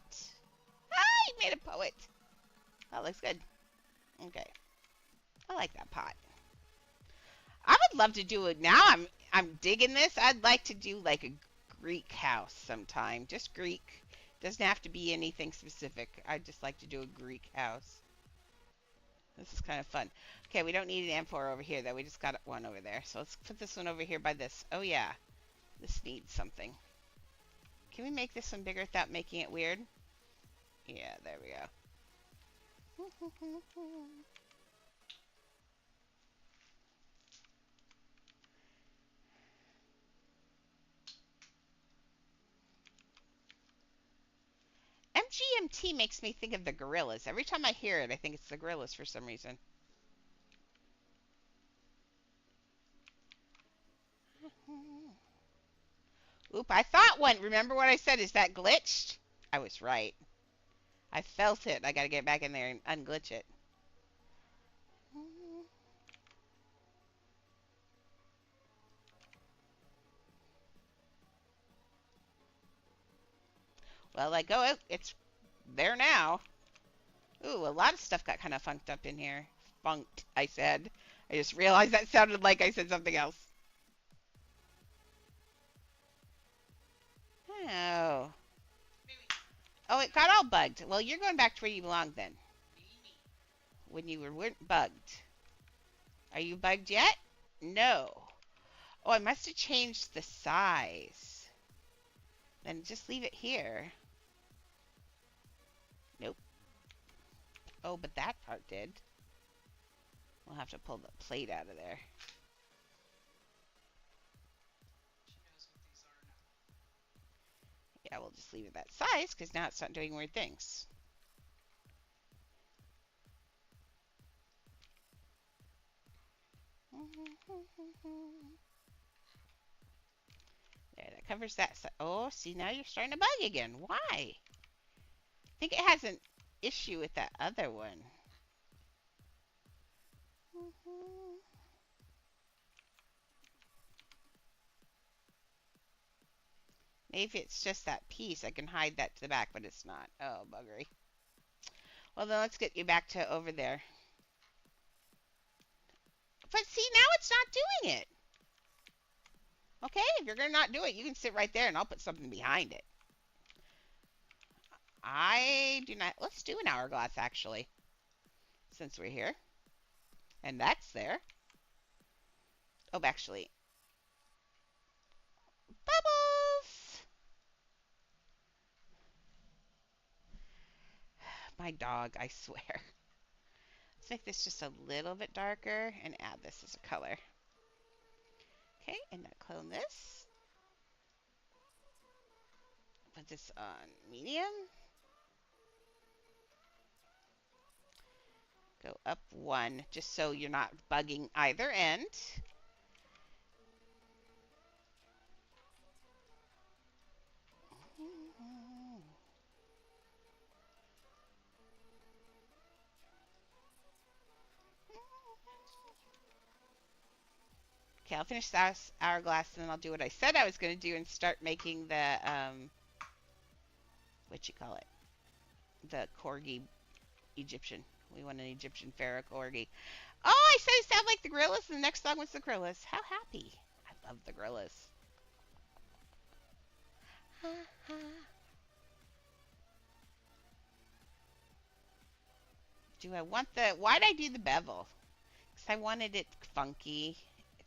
Speaker 1: I made a poet. That looks good. Okay. I like that pot. I would love to do it now. I'm digging this. I'd like to do like a Greek house sometime. Just Greek. Doesn't have to be anything specific. I'd just like to do a Greek house. This is kind of fun. Okay, we don't need an M4 over here though. We just got one over there. So let's put this one over here by this. Oh yeah. This needs something. Can we make this one bigger without making it weird? Yeah, there we go. MGMT makes me think of the Gorillas. Every time I hear it, I think it's the Gorillas for some reason. Oop, I thought one. Remember what I said? Is that glitched? I was right. I felt it. I gotta get back in there and unglitch it. Well, let go. It's there now. Ooh, a lot of stuff got kind of funked up in here. Funked, I said. I just realized that sounded like I said something else. Oh. Oh, it got all bugged. Well, you're going back to where you belong then. When you weren't bugged. Are you bugged yet? No. Oh, I must have changed the size. Then just leave it here. Nope. Oh, but that part did. We'll have to pull the plate out of there. Yeah, we'll just leave it that size because now it's not doing weird things. There, that covers that. Oh, see, now you're starting to bug again. Why? I think it has an issue with that other one. Maybe it's just that piece. I can hide that to the back, but it's not. Oh, buggery. Well, then let's get you back to over there. But see, now it's not doing it. Okay, if you're going to not do it, you can sit right there and I'll put something behind it. I do not. Let's do an hourglass, actually, since we're here. And that's there. Oh, actually. Bubbles! My dog, I swear. Let's make this just a little bit darker and add this as a color. Okay, and now clone this. Put this on medium. Go up one, just so you're not bugging either end. Okay, I'll finish this hourglass and then I'll do what I said I was going to do and start making the, what you call it? The corgi Egyptian. We want an Egyptian pharaoh corgi. Oh, I said it sounded like the gorillas and the next song was the gorillas. How happy. I love the gorillas. Do I want the, why'd I do the bevel? Because I wanted it funky.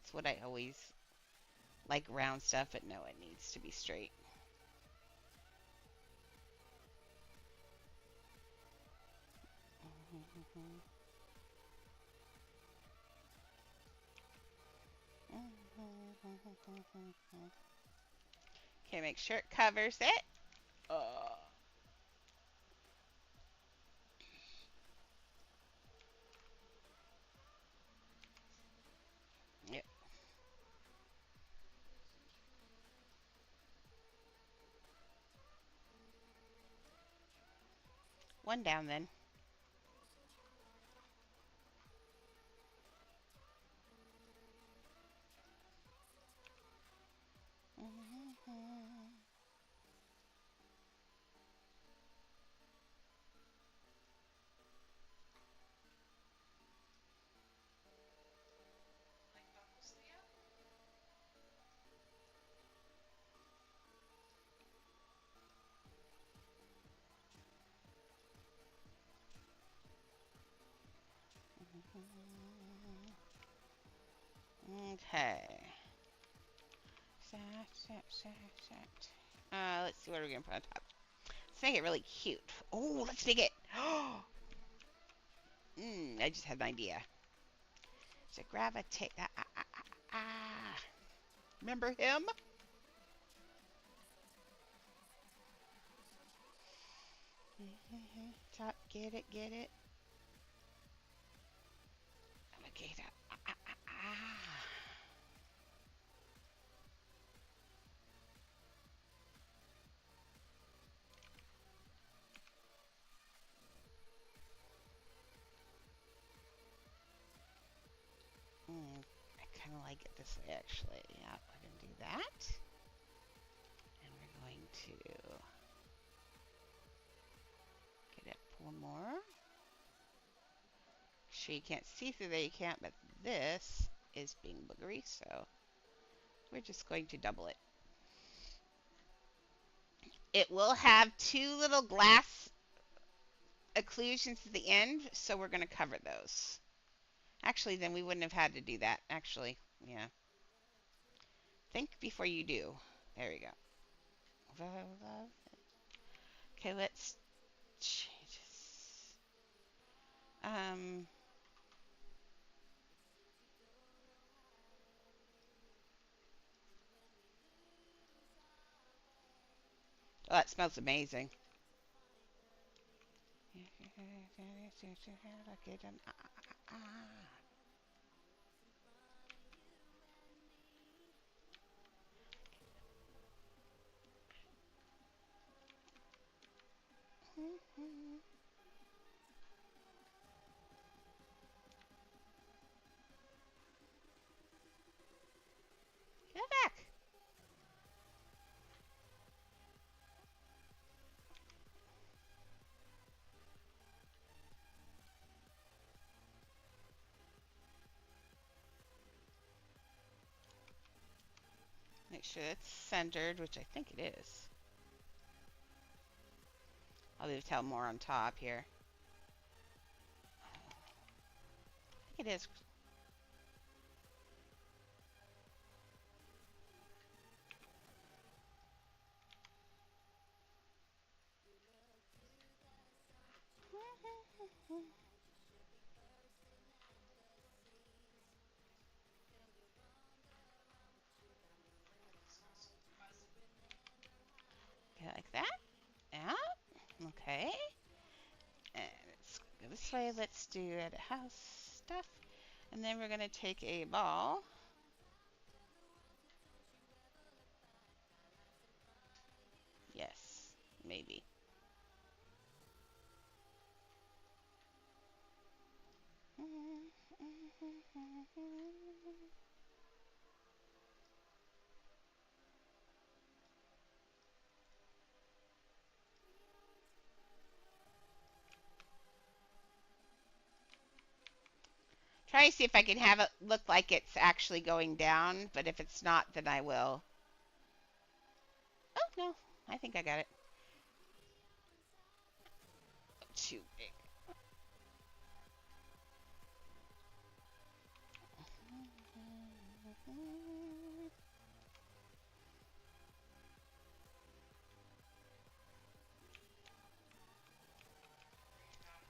Speaker 1: It's what I always like, round stuff, but no, it needs to be straight. Okay, make sure it covers it. Yep. One down then. Okay. Let's see what we're gonna put on top. Let's make it really cute. Oh, let's make it. I just had an idea. So gravitate. Remember him? Top, get it, get it. Alligator. I kind of like it this way, actually. Yeah, we're going to do that. And we're going to One more. Sure you can't see through there, you can't, but this is being boogery, so we're just going to double it. It will have two little glass occlusions at the end, so we're going to cover those. Actually, then we wouldn't have had to do that. Actually, yeah. Think before you do. There we go. Okay, let's change this. Oh, that smells amazing. Get back. Make sure it's centered, which I think it is. I'll leave tell more on top here. I think it is. Okay, like that. Yeah. Okay. And let's go this way. Let's do it house stuff. And then we're going to take a ball. Yes, maybe. Try to see if I can have it look like it's actually going down, but if it's not, then I will. Oh, no. I think I got it. Too big.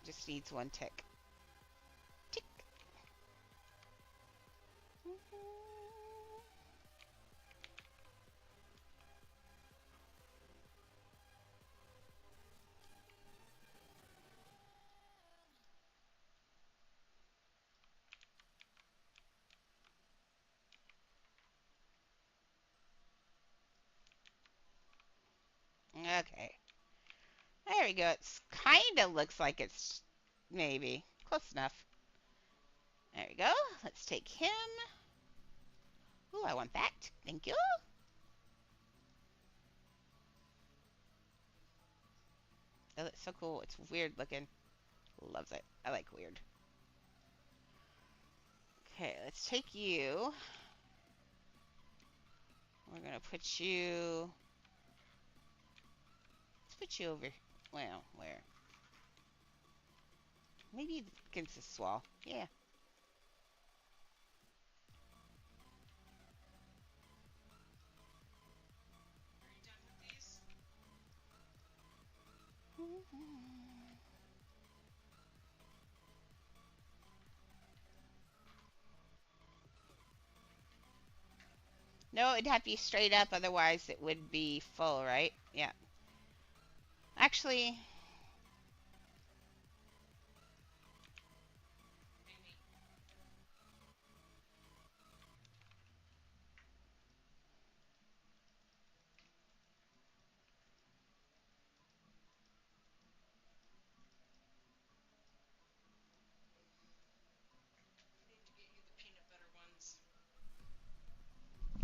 Speaker 1: Just needs one tick. Tick. Okay. There we go. It's kind of looks like it's maybe close enough. There we go. Let's take him. Ooh, I want that. Thank you. Oh, that's so cool. It's weird looking. Loves it. I like weird. Okay, let's take you. We're gonna put you. Let's put you over. Well, where? Maybe against this wall. Yeah. No, it'd have to be straight up, otherwise it would be full, right? Yeah. Actually,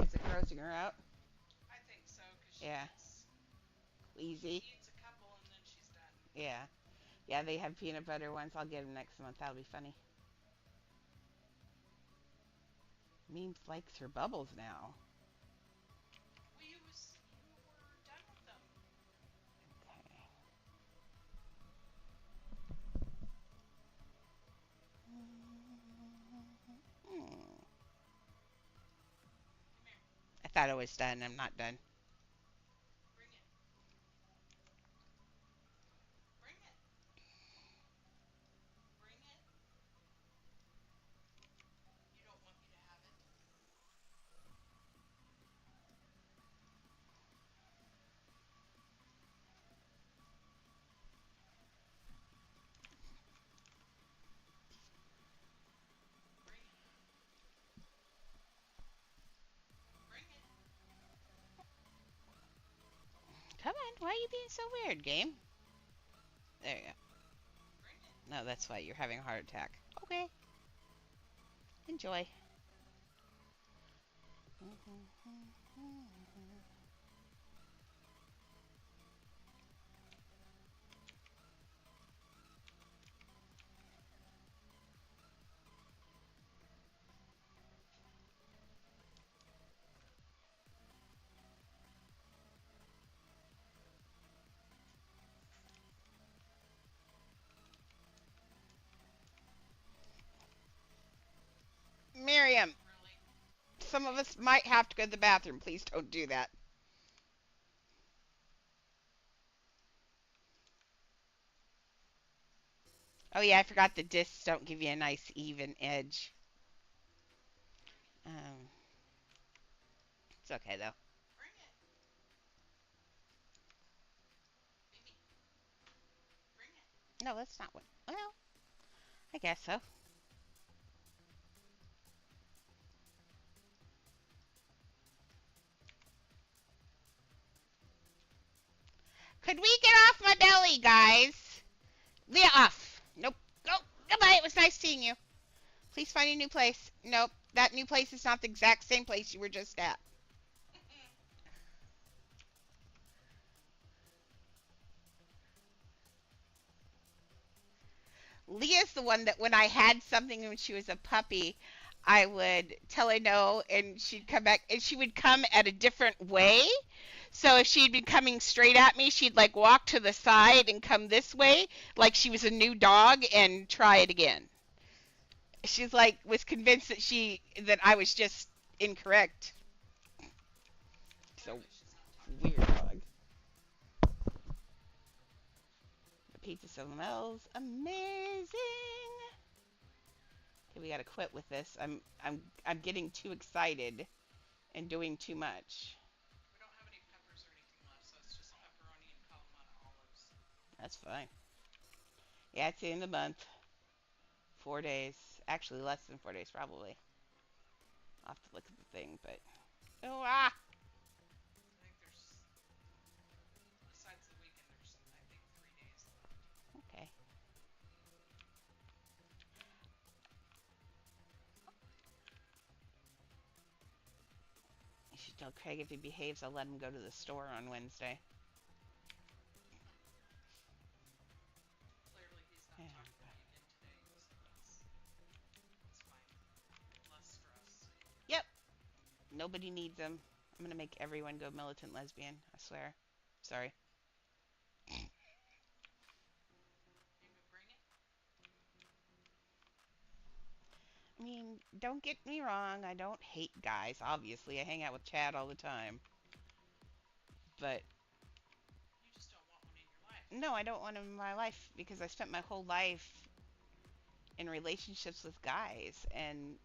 Speaker 1: is it grossing her out? Yeah. Easy. Yeah. Yeah, they have peanut butter ones. I'll get them next month. That'll be funny. Memes likes her bubbles now. Okay. I thought I was done. I'm not done. Come on. Why are you being so weird, game? There you go. No, that's why you're having a heart attack. Okay. Enjoy. Miriam, some of us might have to go to the bathroom. Please don't do that. Oh yeah, I forgot the discs don't give you a nice even edge. It's okay though. No, that's not what. Well, I guess so. Could we get off my belly, guys? Get off. Nope. Go. Goodbye. It was nice seeing you. Please find a new place. Nope. That new place is not the exact same place you were just at. Leah's the one that when I had something when she was a puppy, I would tell her no, and she'd come back, and she would come at a different way. So if she'd been coming straight at me, she'd like walk to the side and come this way, like she was a new dog, and try it again. She's like was convinced that I was just incorrect. So weird dog. The pizza smells amazing. Okay, we gotta quit with this. I'm getting too excited and doing too much. That's fine. Yeah, it's the end of the month. 4 days. Actually, less than 4 days, probably. I'll have to look at the thing, but. Oh, ah! Okay. You should tell Craig if he behaves, I'll let him go to the store on Wednesday. Yeah. Yep. Nobody needs him. I'm gonna make everyone go militant lesbian. I swear. Sorry. I mean, don't get me wrong. I don't hate guys. Obviously, I hang out with Chad all the time. But no, I don't want him in my life because I spent my whole life in relationships with guys, and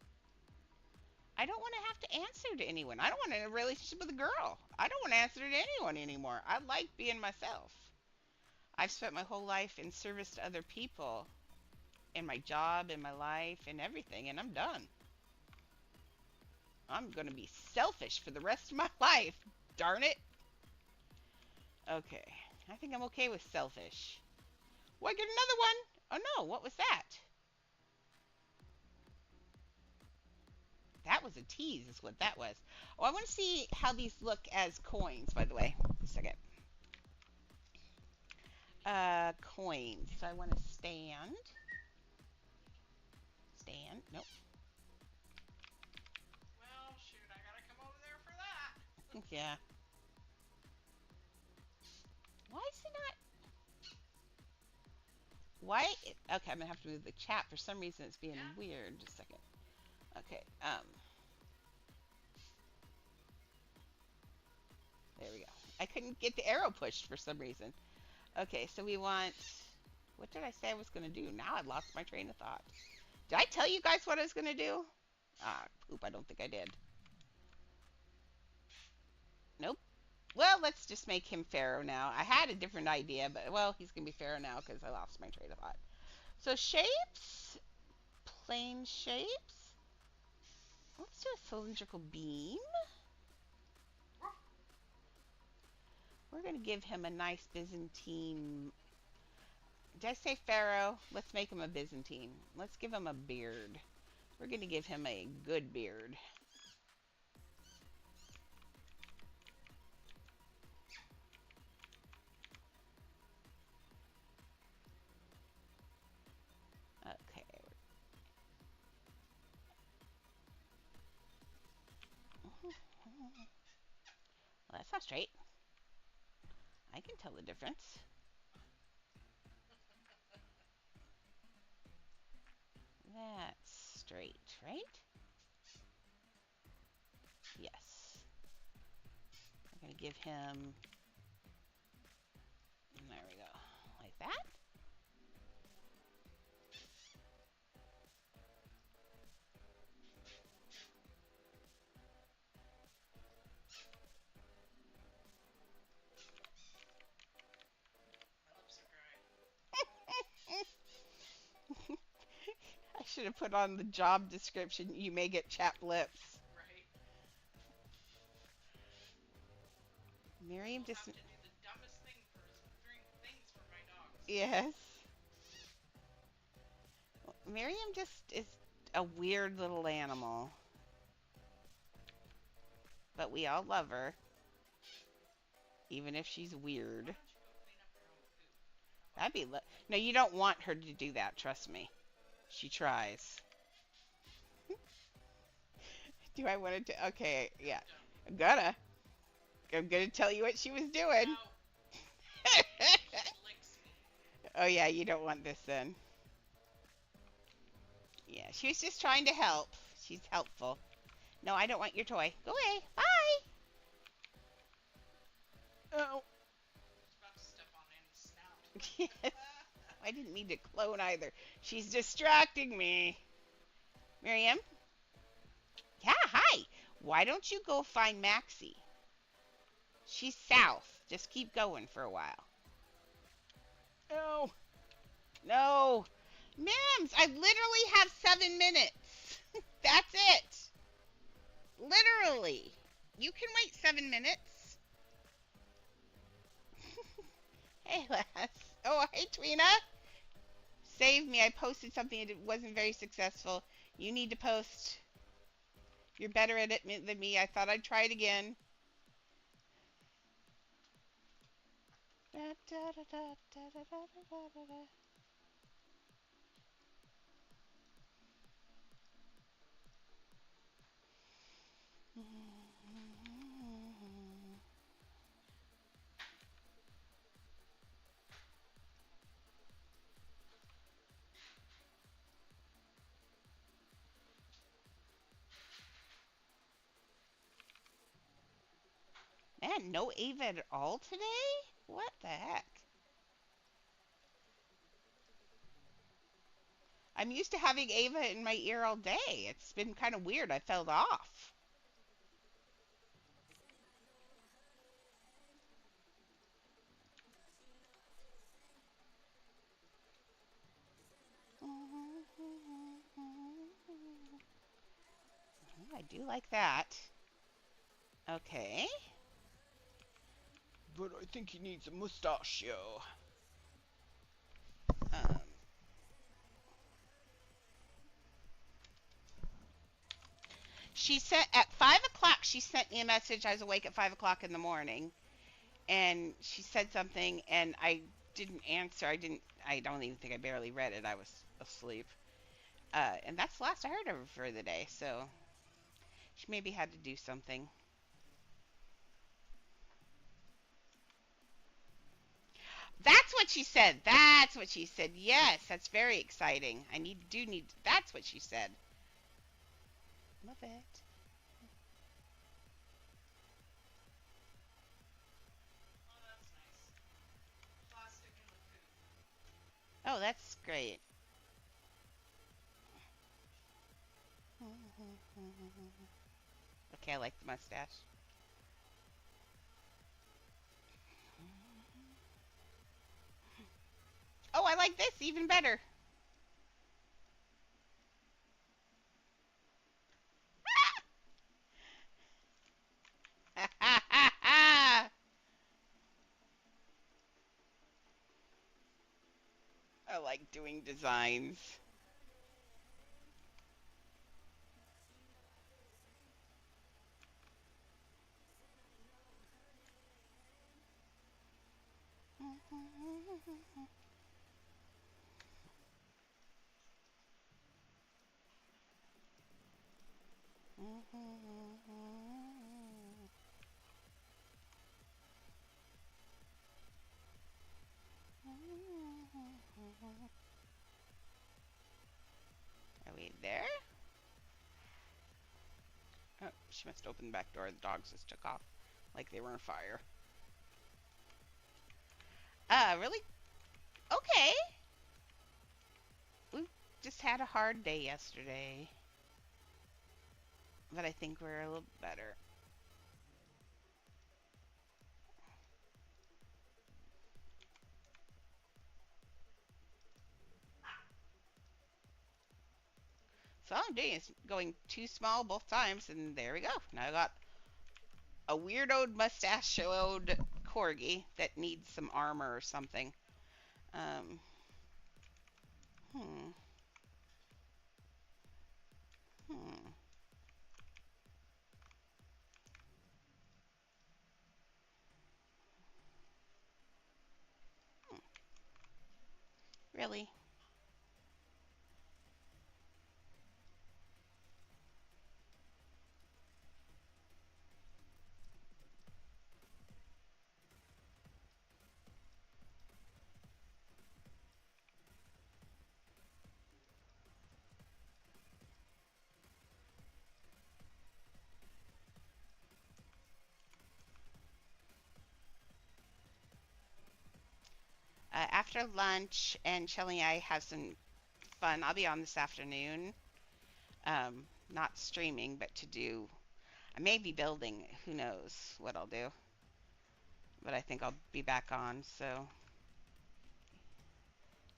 Speaker 1: I don't want to have to answer to anyone. I don't want a relationship with a girl. I don't want to answer to anyone anymore. I like being myself. I've spent my whole life in service to other people, in my job, in my life, in everything, and I'm done. I'm going to be selfish for the rest of my life. Darn it. Okay. I think I'm okay with selfish. Oh, I get another one. Oh no, what was that? That was a tease, is what that was. Oh, I want to see how these look as coins, by the way. A second. Coins. So I want to stand. Stand. Nope.
Speaker 2: Well, shoot, I gotta come over there for that.
Speaker 1: Yeah. Why is it not? Why? Okay, I'm gonna have to move the chat. For some reason, it's being
Speaker 2: Yeah.
Speaker 1: weird. Just a second. Okay. There we go. I couldn't get the arrow pushed for some reason. Okay, so we want. What did I say I was gonna do? Now I lost my train of thought. Did I tell you guys what I was gonna do? Ah, poop. I don't think I did. Nope. Well, let's just make him Pharaoh now. I had a different idea, but well, he's gonna be Pharaoh now because I lost my train of thought. So shapes, plain shapes. Let's do a cylindrical beam. We're gonna give him a nice Byzantine. Did I say Pharaoh? Let's make him a Byzantine. Let's give him a beard. We're gonna give him a good beard. Okay. Well, that's not straight. I can tell the difference. That's straight, right? Yes. We're going to give him, there we go, like that.
Speaker 2: My lips are dry.
Speaker 1: I should have put on the job description, you may get chapped lips.
Speaker 2: Right.
Speaker 1: Miriam
Speaker 2: We'll
Speaker 1: just,
Speaker 2: have to do the dumbest things for my dogs.
Speaker 1: yes. Miriam just is a weird little animal. But we all love her, even if she's weird.
Speaker 2: Why don't you go clean up your own poop?
Speaker 1: That'd be no, you don't want her to do that. Trust me, she tries. Do I want to? Okay, yeah, I'm gonna. I'm gonna tell you what she was doing.
Speaker 2: No. She licks me.
Speaker 1: Oh yeah, you don't want this then. Yeah, she was just trying to help. She's helpful. No, I don't want your toy. Go away. Bye. Oh.
Speaker 2: About to step on Annie's snout.
Speaker 1: Yes. I didn't mean to clone either. She's distracting me. Miriam? Yeah, hi. Why don't you go find Maxie? She's south. Just keep going for a while. No. No. Mims, I literally have 7 minutes. That's it. Literally. You can wait 7 minutes. Hey, Les. Oh, hey, Twina. Save me. I posted something and it wasn't very successful. You need to post. You're better at it than me. I thought I'd try it again. Da, da, da, da, da, da, da, da, da, da. Man, no Ava at all today? What the heck? I'm used to having Ava in my ear all day. It's been kind of weird. I felt off. I do like that. Okay. But I think he needs a mustachio. Um, she sent at 5 o'clock. She sent me a message. I was awake at 5 o'clock in the morning, and she said something, and didn't answer. I don't even think I barely read it. I was asleep. And that's the last I heard of her for the day. So she maybe had to do something. That's what she said. That's what she said. Yes, that's very exciting. I do need. That's what she said. Love it.
Speaker 2: Oh, that's nice. Plastic in the coop.
Speaker 1: Oh, that's great. Okay, I like the mustache. Oh, I like this even better. I like doing designs. Are we there? Oh, she must open the back door. The dogs just took off like they were on fire. Really? Okay. We just had a hard day yesterday, but I think we're a little better. So all I'm doing is going too small both times, and there we go. Now I got a weirdoed mustachioed corgi that needs some armor or something. Um, hmm, hmm, hmm. Really? After lunch and chilling, I have some fun. I'll be on this afternoon. Not streaming, but to do. I may be building. Who knows what I'll do? But I think I'll be back on. So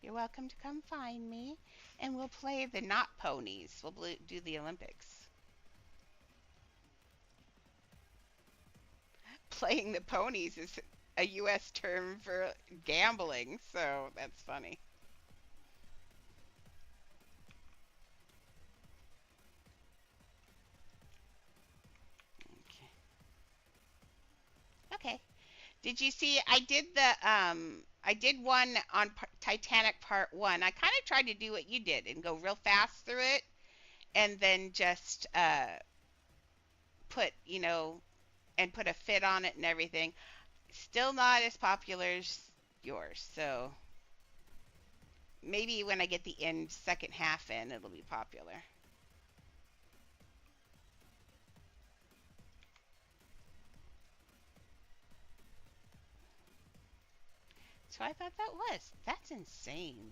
Speaker 1: you're welcome to come find me, and we'll play the not ponies. We'll do the Olympics. Playing the ponies is a U.S. term for gambling, so that's funny. Okay. Okay. Did you see? I did one on Titanic Part One. I kind of tried to do what you did and go real fast through it, and then just put and put a fit on it and everything. Still not as popular as yours. So maybe when I get the end second half in, it'll be popular. So I thought that's insane.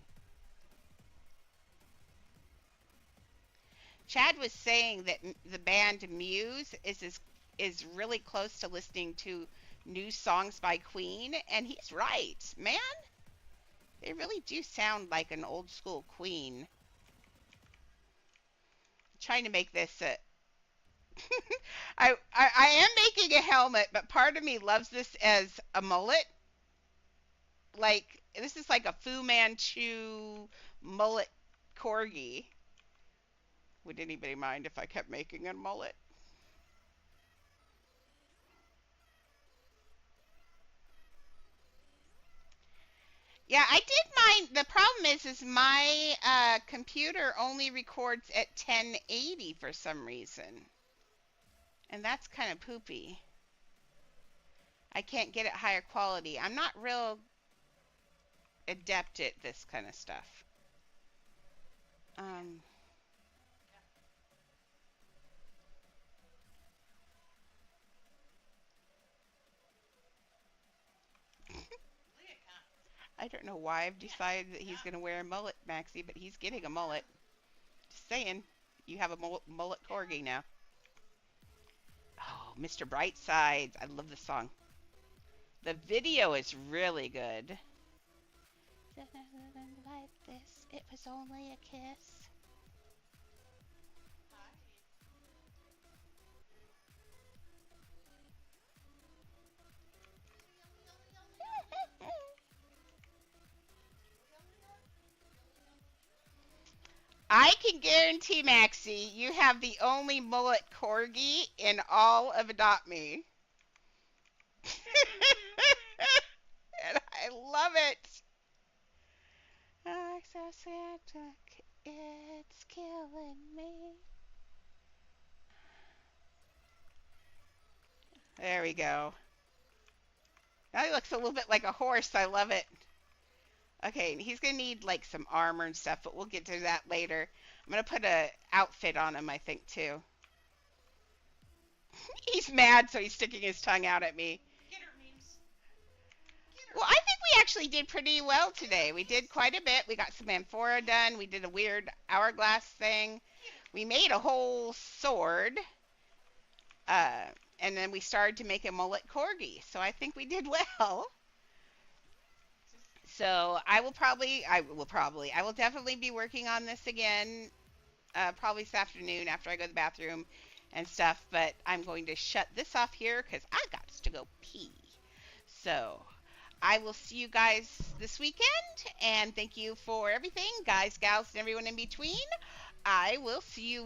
Speaker 1: Chad was saying that the band Muse is really close to listening to new songs by Queen, and he's right, man. They really do sound like an old school Queen. Trying to make this a I am making a helmet, but part of me loves this as a mullet. Like this is like a Fu Manchu mullet corgi. Would anybody mind if I kept making a mullet? Yeah, I did mine. The problem is my computer only records at 1080 for some reason, and that's kind of poopy. I can't get it higher quality. I'm not real adept at this kind of stuff. Um,
Speaker 2: Leah can't.
Speaker 1: I don't know why I've
Speaker 2: Yeah.
Speaker 1: decided that he's
Speaker 2: Yeah.
Speaker 1: going to wear a mullet, Maxie, but he's getting a mullet. Just saying, you have a mullet
Speaker 2: Yeah.
Speaker 1: corgi now. Oh, Mr. Brightsides. I love this song. The video is really good. Like this, it was only a kiss.
Speaker 2: Hi. Leah, Leah, Leah, Leah, Leah. Leah, Leah. Leah, Leah, Leah.
Speaker 1: I can guarantee, Maxie, you have the only mullet corgi in all of Adopt Me. And I love it. It's killing me. There we go. Now he looks a little bit like a horse. I love it. Okay, he's gonna need like some armor and stuff, but we'll get to that later. I'm gonna put a outfit on him, I think, too. He's mad, so he's sticking his tongue out at me.
Speaker 2: Get her, memes. Get her.
Speaker 1: Well, I think we actually did pretty well today. We did quite a bit. We got some amphora done. We did a weird hourglass thing.
Speaker 2: Get her.
Speaker 1: We made a whole sword. Uh, and then we started to make a mullet corgi. So I think we did well. So I will definitely be working on this again, probably this afternoon after I go to the bathroom and stuff. But I'm going to shut this off here because I got to go pee. So I will see you guys this weekend, and thank you for everything, guys, gals, and everyone in between. I will see you